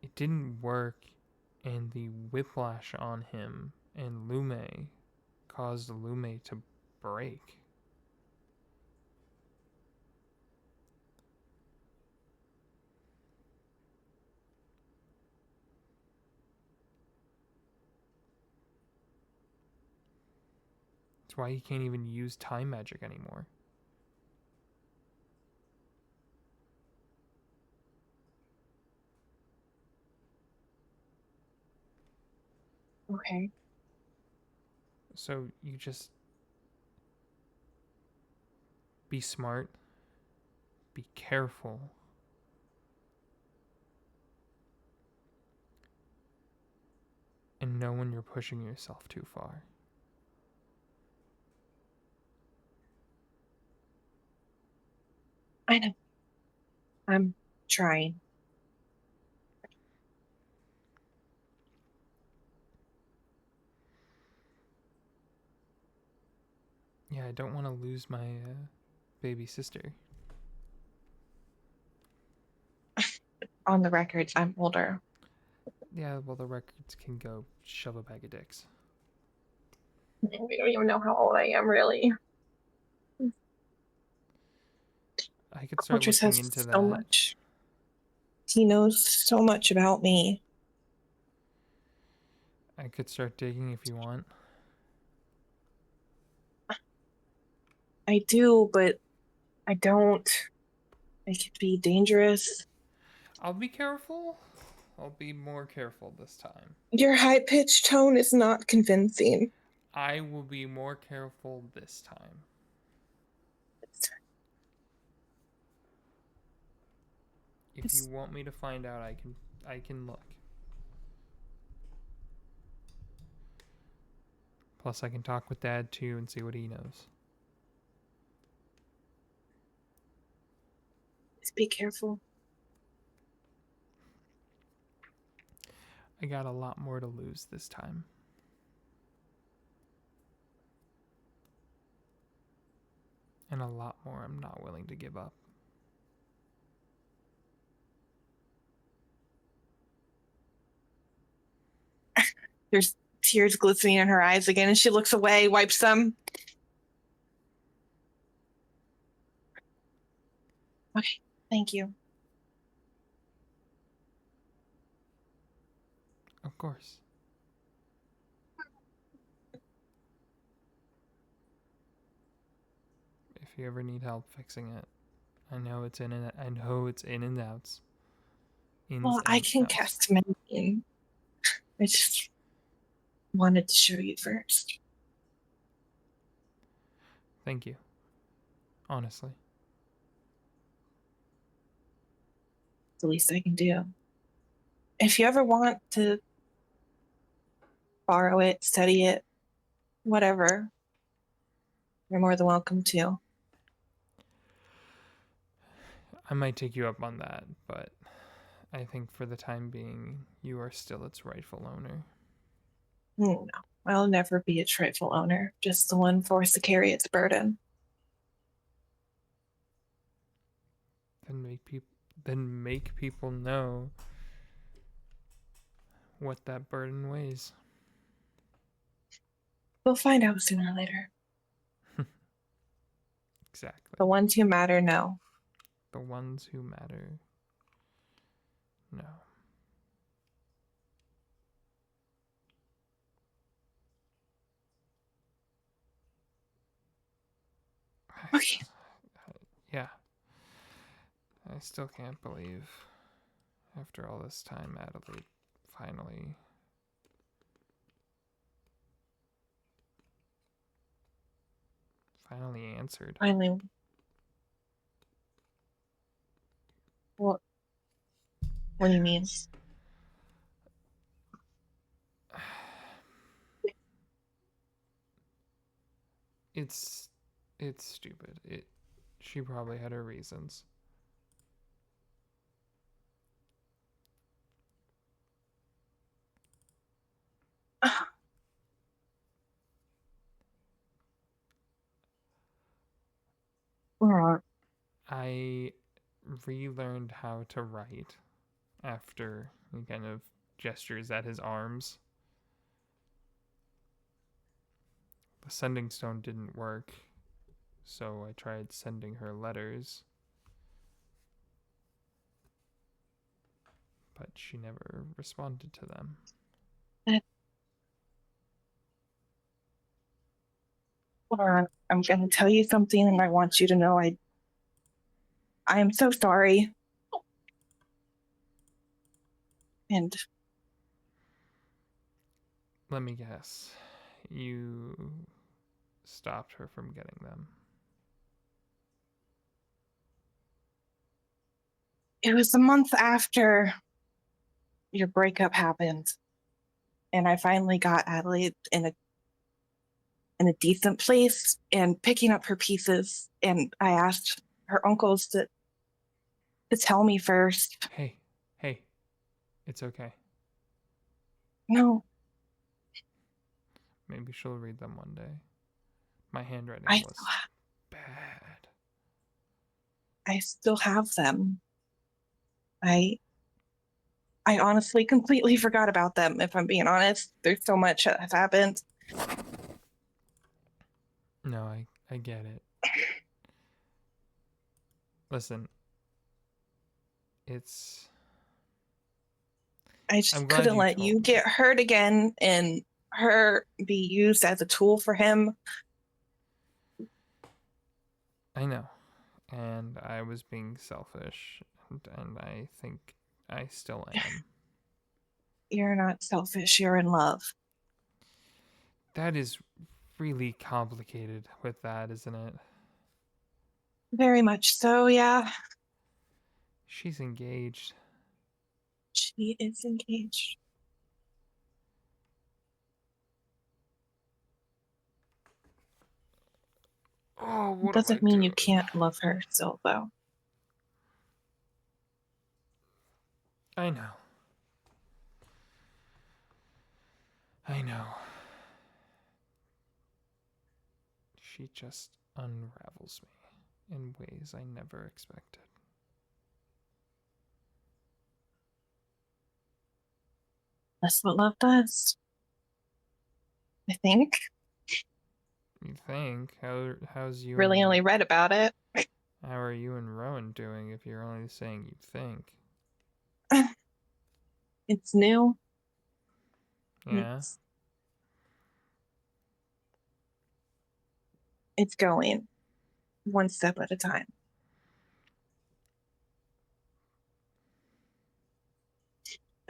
It didn't work, and the whiplash on him and Lume caused Lume to break. That's why he can't even use time magic anymore. Okay. So you just be smart, be careful, and know when you're pushing yourself too far. I know. I'm trying. Yeah, I don't want to lose my baby sister. On the records, I'm older. Yeah, well, the records can go shove a bag of dicks. We don't even know how old I am, really. I could start Caldris looking has into so that. much. He knows so much about me. I could start digging if you want. I do, but I don't. It could be dangerous. I'll be careful. I'll be more careful this time. Your high-pitched tone is not convincing. I will be more careful this time. If you want me to find out, I can look. Plus, I can talk with Dad too and see what he knows. Just be careful. I got a lot more to lose this time. And a lot more I'm not willing to give up. There's tears glistening in her eyes again, and she looks away, wipes them. Okay, thank you. Of course. If you ever need help fixing it, I know it's in and outs. Ins Well, I and can outs. cast mending. I just wanted to show you first. Thank you. Honestly. It's the least I can do. If you ever want to borrow it, study it, whatever, you're more than welcome to. I might take you up on that, but I think for the time being, you are still its rightful owner. No, I'll never be its rightful owner, just the one forced to carry its burden. Then make people know what that burden weighs. We'll find out sooner or later. Exactly. The ones who matter know. The ones who matter. No. Okay. Yeah. I still can't believe, after all this time, Adelaide finally answered. Finally. What do you mean? It's stupid. She probably had her reasons. Laurent, I relearned how to write after he kind of gestures at his arms. The sending stone didn't work, so I tried sending her letters, but she never responded to them. Laurent, I'm going to tell you something, and I want you to know I am so sorry. And Let me guess. You stopped her from getting them. it was a month after your breakup happened, and I finally got Adelaide in a decent place and picking up her pieces. And I asked her uncles to tell me first. Hey, it's okay. No, Maybe she'll read them one day. My handwriting I was bad. still have them. I honestly completely forgot about them, if I'm being honest. There's so much that has happened. No, I get it. Listen, I I'm just glad couldn't you let told you me. get hurt again and her be used as a tool for him. I know. And I was being selfish, and I think I still am. You're not selfish, you're in love. That is really complicated with that, isn't it? Very much so, yeah. She's engaged. She is engaged. Oh, It what am I doesn't mean you doing? can't love her still, though. I know. I know. She just unravels me in ways I never expected. That's what love does. I think. You think? How's you Really and only read about it. how are you and Rowan doing if you're only saying you think? It's new. Yeah? It's going one step at a time.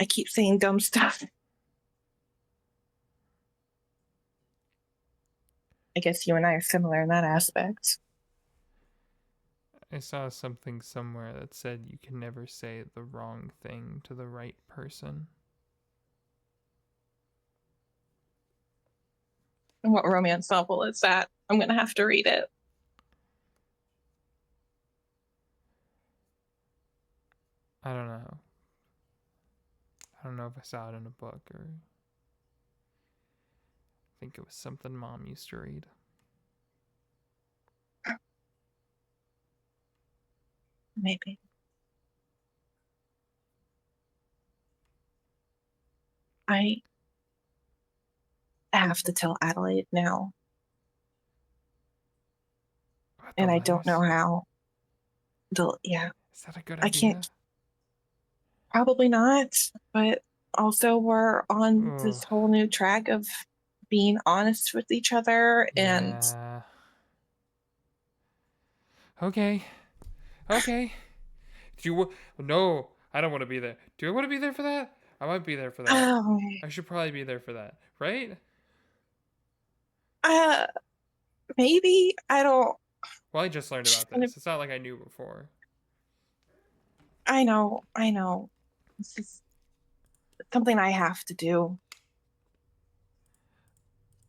I keep saying dumb stuff. I guess you and I are similar in that aspect. I saw something somewhere that said you can never say the wrong thing to the right person. And what romance novel is that? I'm gonna have to read it. I don't know. I don't know if I saw it in a book or. I think it was something Mom used to read. Maybe. I have to tell Adelaide now, About the and I don't know letters? how. Yeah, Is that a good I idea? can't. Probably not, but also we're on Ugh. this whole new track of being honest with each other, and Yeah. Okay. Okay. Do you? No, I don't want to be there. Do I want to be there for that? I might be there for that. um, I should probably be there for that, right? uh, maybe I don't. Well, I just learned about this. It's not like I knew before. I know. This is something I have to do.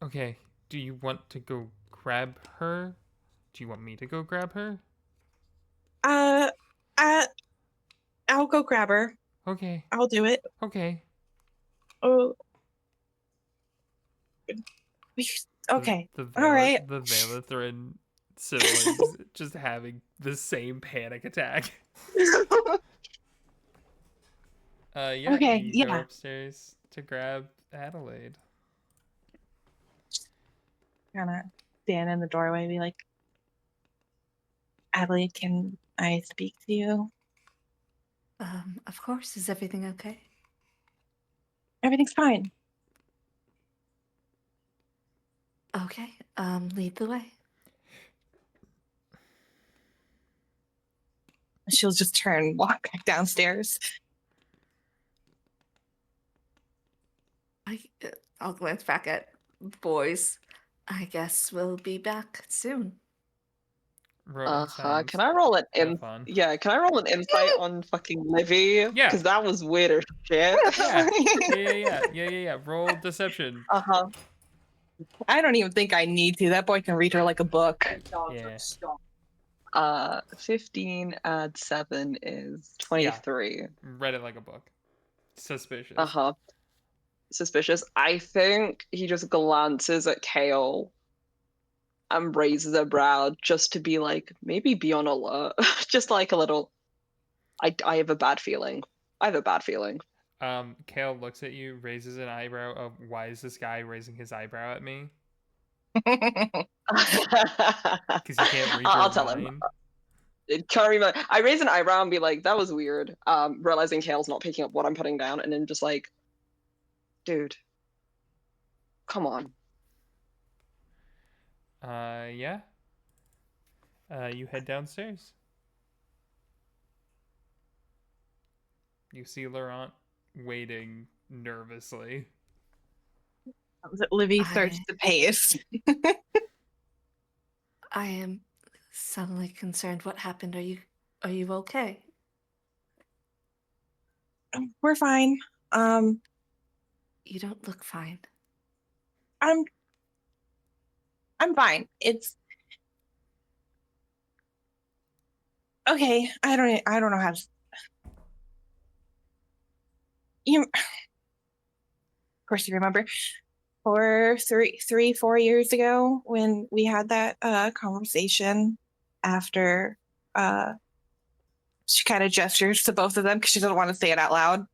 Okay. Do you want to go grab her? Do you want me to go grab her? Uh, uh, I'll go grab her. Okay. I'll do it. Okay. Oh, okay. All right. The Valethren siblings just having the same panic attack. Yeah, Okay. you go Yeah. upstairs to grab Adelaide. Kind of stand in the doorway, and be like, Adelaide, can I speak to you? Of course. Is everything okay? Everything's fine. Okay. Lead the way. She'll just turn and walk back downstairs. I'll glance back at boys. I guess we'll be back soon. Rowan sounds Can I roll an have fun. Yeah, can I roll an insight on fucking Livy? Yeah. Because that was weird as shit. Yeah. Roll deception. Uh-huh. I don't even think I need to. That boy can read her like a book. Yeah. 15 add 7 is 23. Read it like a book. Suspicious. Uh-huh. Suspicious. I think he just glances at Kale and raises a brow just to be like, maybe be on alert. Just like a little, I have a bad feeling. I have a bad feeling. Kale looks at you, raises an eyebrow of why is this guy raising his eyebrow at me? Because he can't read your I'll tell him. mind. I raise an eyebrow and be like, that was weird. Realizing Kale's not picking up what I'm putting down, and then just like, dude, come on. Yeah. You head downstairs. You see Laurent waiting nervously. Livy starts to pace. I am suddenly concerned. What happened? Are you okay? We're fine. You don't look fine. I'm fine. It's okay. I don't know how to. Of course, you remember 4 years ago when we had that conversation after she kind of gestures to both of them because she doesn't want to say it out loud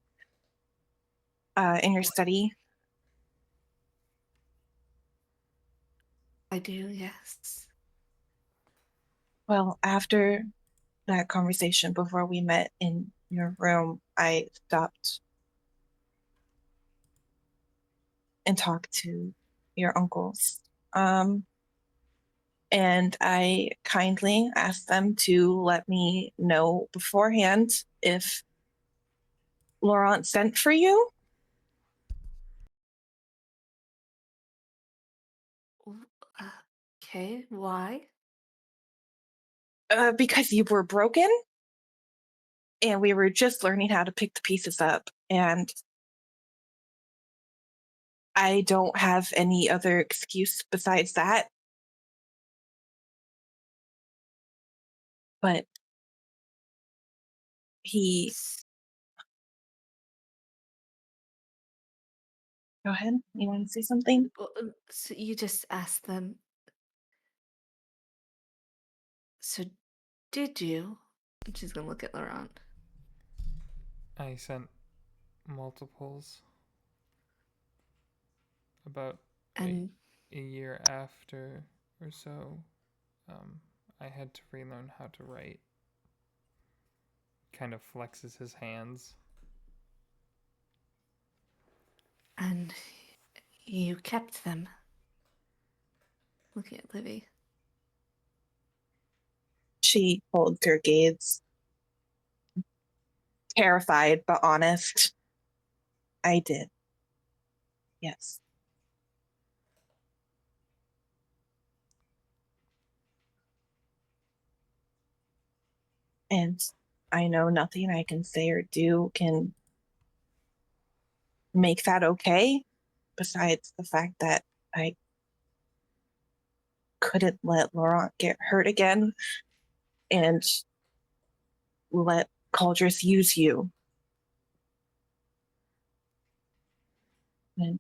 in your study. I do, yes. Well, after that conversation before we met in your room, I stopped and talked to your uncles. And I kindly asked them to let me know beforehand if Laurent sent for you? Okay, why? Because you were broken, and we were just learning how to pick the pieces up, and I don't have any other excuse besides that. But he... S- Go ahead. You want to say something? So you just asked them. So did you? And she's gonna look at Laurent. I sent multiples about And a year after or so. I had to relearn how to write. Kind of flexes his hands. and you kept them. Looking at Livy. She holds her gaze, terrified but honest. I did. Yes. And I know nothing I can say or do can make that okay, besides the fact that I couldn't let Laurent get hurt again and let Caldris use you. And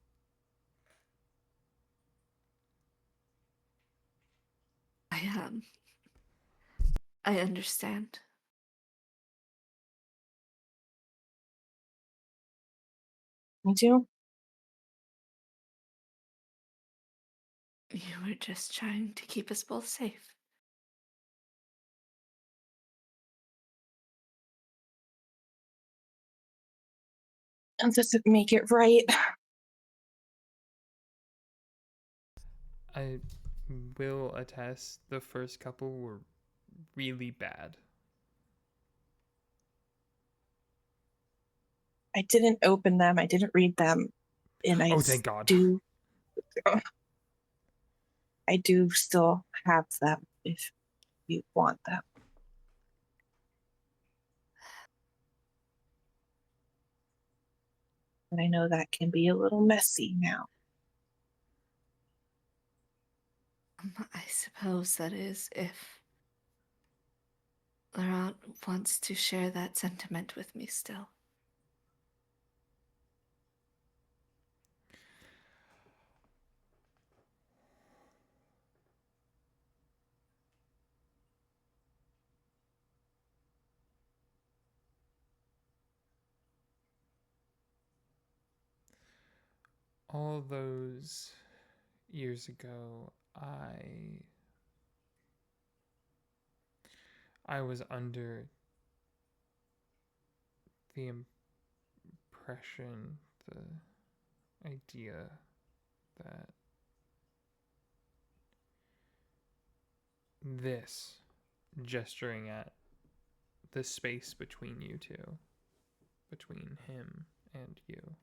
I I understand. me too. You were just trying to keep us both safe. And doesn't make it right. I will attest the first couple were really bad. I didn't open them. I didn't read them. And Oh, thank God. I do still have them if you want them. And I know that can be a little messy now. I suppose that is if Laurent wants to share that sentiment with me still. All those years ago, I was under the impression, the idea that this, gesturing at the space between you two, between him and you,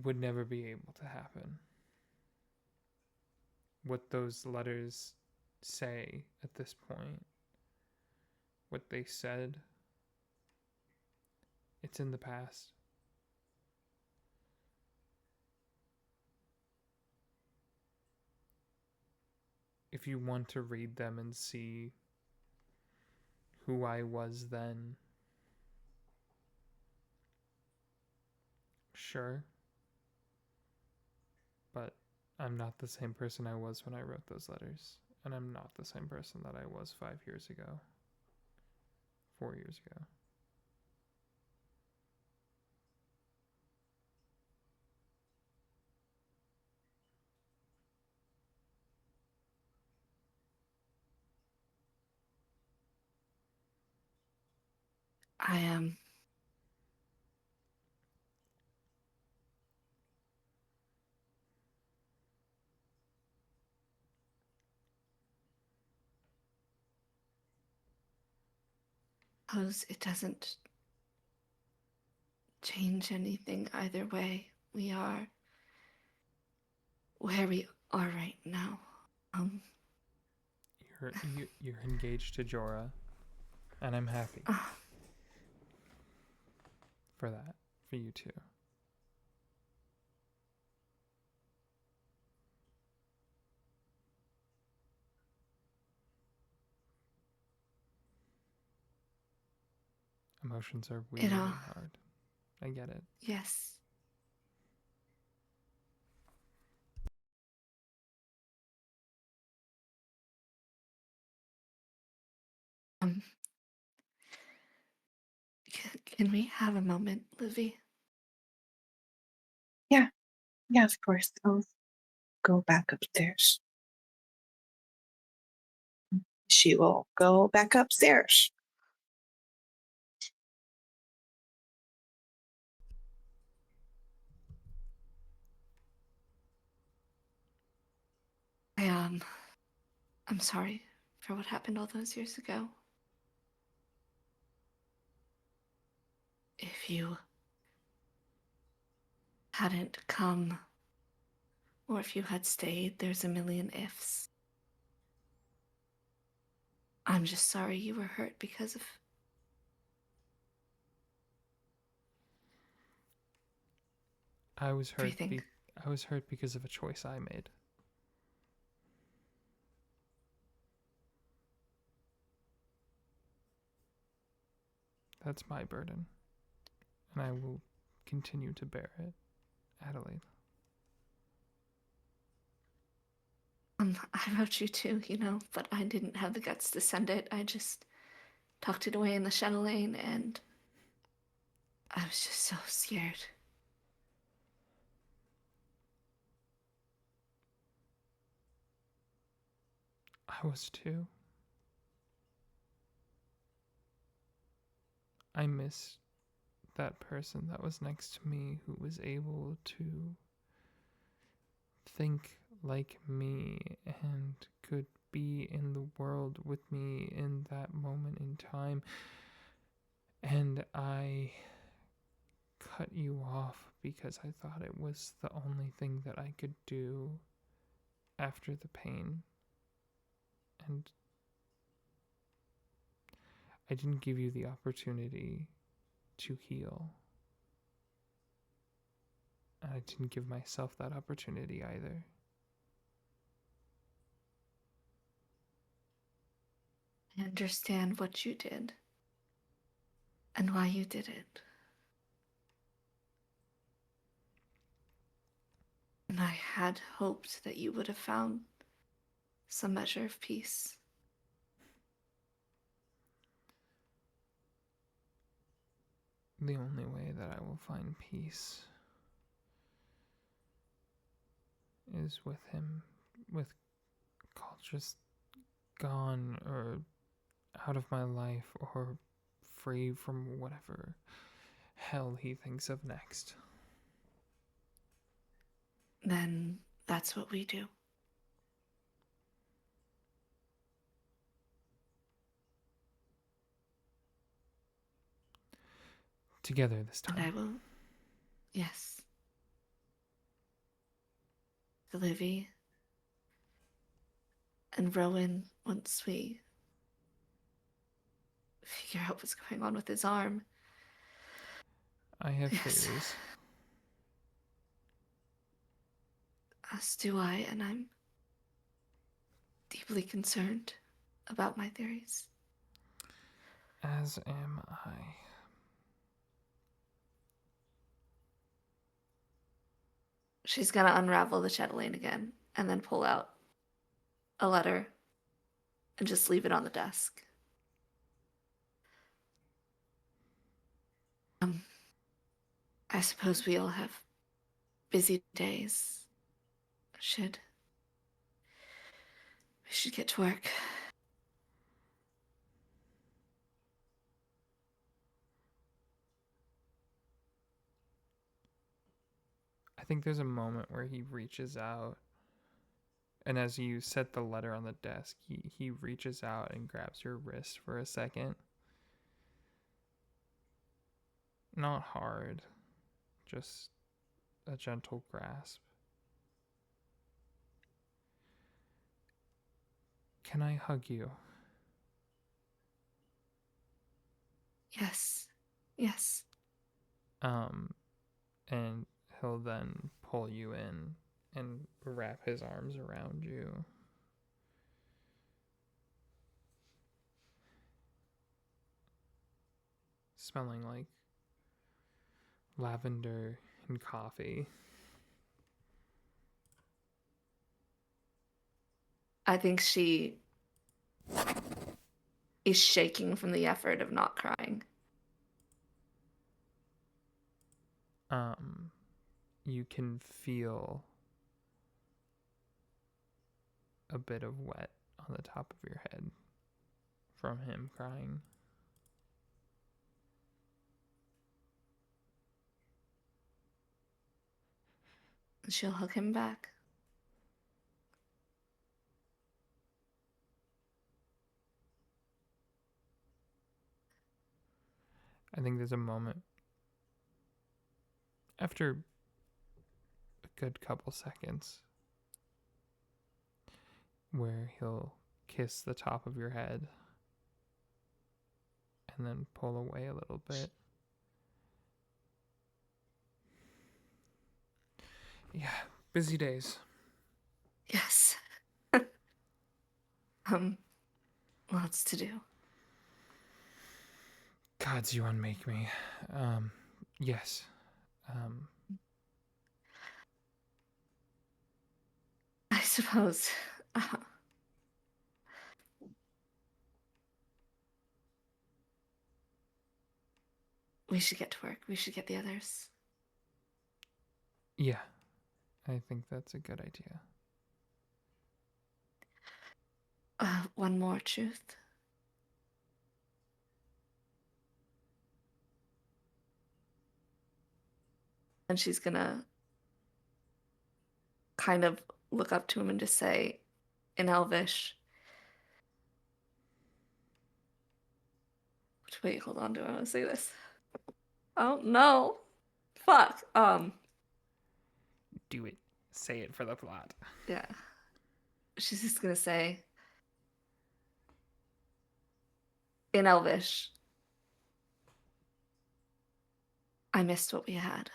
would never be able to happen. What those letters say at this point, what they said, it's in the past. If you want to read them and see who I was then, sure. But I'm not the same person I was when I wrote those letters. And I'm not the same person that I was 5 years ago, 4 years ago. I am. Suppose it doesn't change anything either way. We are where we are right now. You're engaged to Jorah, and I'm happy for that, for you too. Emotions are weird and hard. I get it. Yes. Can we have a moment, Livy? Yeah, of course. I'll go back upstairs. She will go back upstairs. I'm sorry for what happened all those years ago. If you hadn't come, or if you had stayed, there's a million ifs. I'm just sorry you were hurt because of... I was hurt. Everything. I was hurt because of a choice I made. That's my burden, and I will continue to bear it, Adelaide. I wrote you too, but I didn't have the guts to send it. I just tucked it away in the chatelaine, and I was just so scared. I was too. I miss that person that was next to me who was able to think like me and could be in the world with me in that moment in time. And I cut you off because I thought it was the only thing that I could do after the pain. And I didn't give you the opportunity to heal. And I didn't give myself that opportunity either. I understand what you did and why you did it. And I had hoped that you would have found some measure of peace. The only way that I will find peace is with him, with Caldris gone or out of my life or free from whatever hell he thinks of next. Then that's what we do. Together this time. And I will, yes. Livy and Rowan, once we figure out what's going on with his arm. I have Yes. theories. As do I, and I'm deeply concerned about my theories. As am I. She's gonna unravel the chatelaine again and then pull out a letter and just leave it on the desk. I suppose we all have busy days. We should get to work. I think there's a moment where he reaches out, and as you set the letter on the desk, he reaches out and grabs your wrist for a second. Not hard, just a gentle grasp. Can I hug you? Yes. Yes. And he'll then pull you in and wrap his arms around you. Smelling like lavender and coffee. I think she is shaking from the effort of not crying. You can feel a bit of wet on the top of your head from him crying. She'll hug him back. I think there's a moment after a good couple seconds where he'll kiss the top of your head and then pull away a little bit. Yeah, busy days. Yes. Lots to do. Gods, you unmake me. Yes. I suppose. We should get to work. We should get the others. Yeah, I think that's a good idea. One more truth. And she's gonna kind of look up to him and just say in Elvish. Wait, hold on. Do I want to say this? Oh no. Fuck. Do it. Say it for the plot. Yeah. She's just gonna say in Elvish, I missed what we had.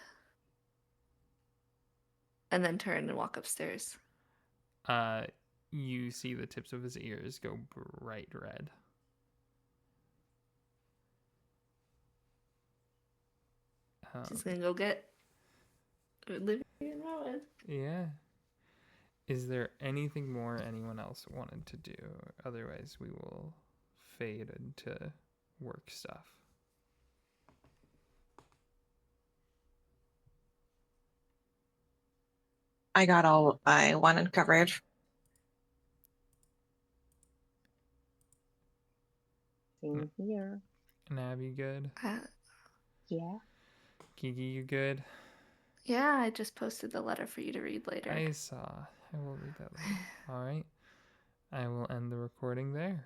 And then turn and walk upstairs. You see the tips of his ears go bright red. She's gonna go get Lavinia and Rowan. Yeah. Is there anything more anyone else wanted to do? Otherwise, we will fade into work stuff. I got all I wanted covered. Same here. Nav, you good? Yeah. Kiki, you good? Yeah, I just posted the letter for you to read later. I saw. I will read that later. All right. I will end the recording there.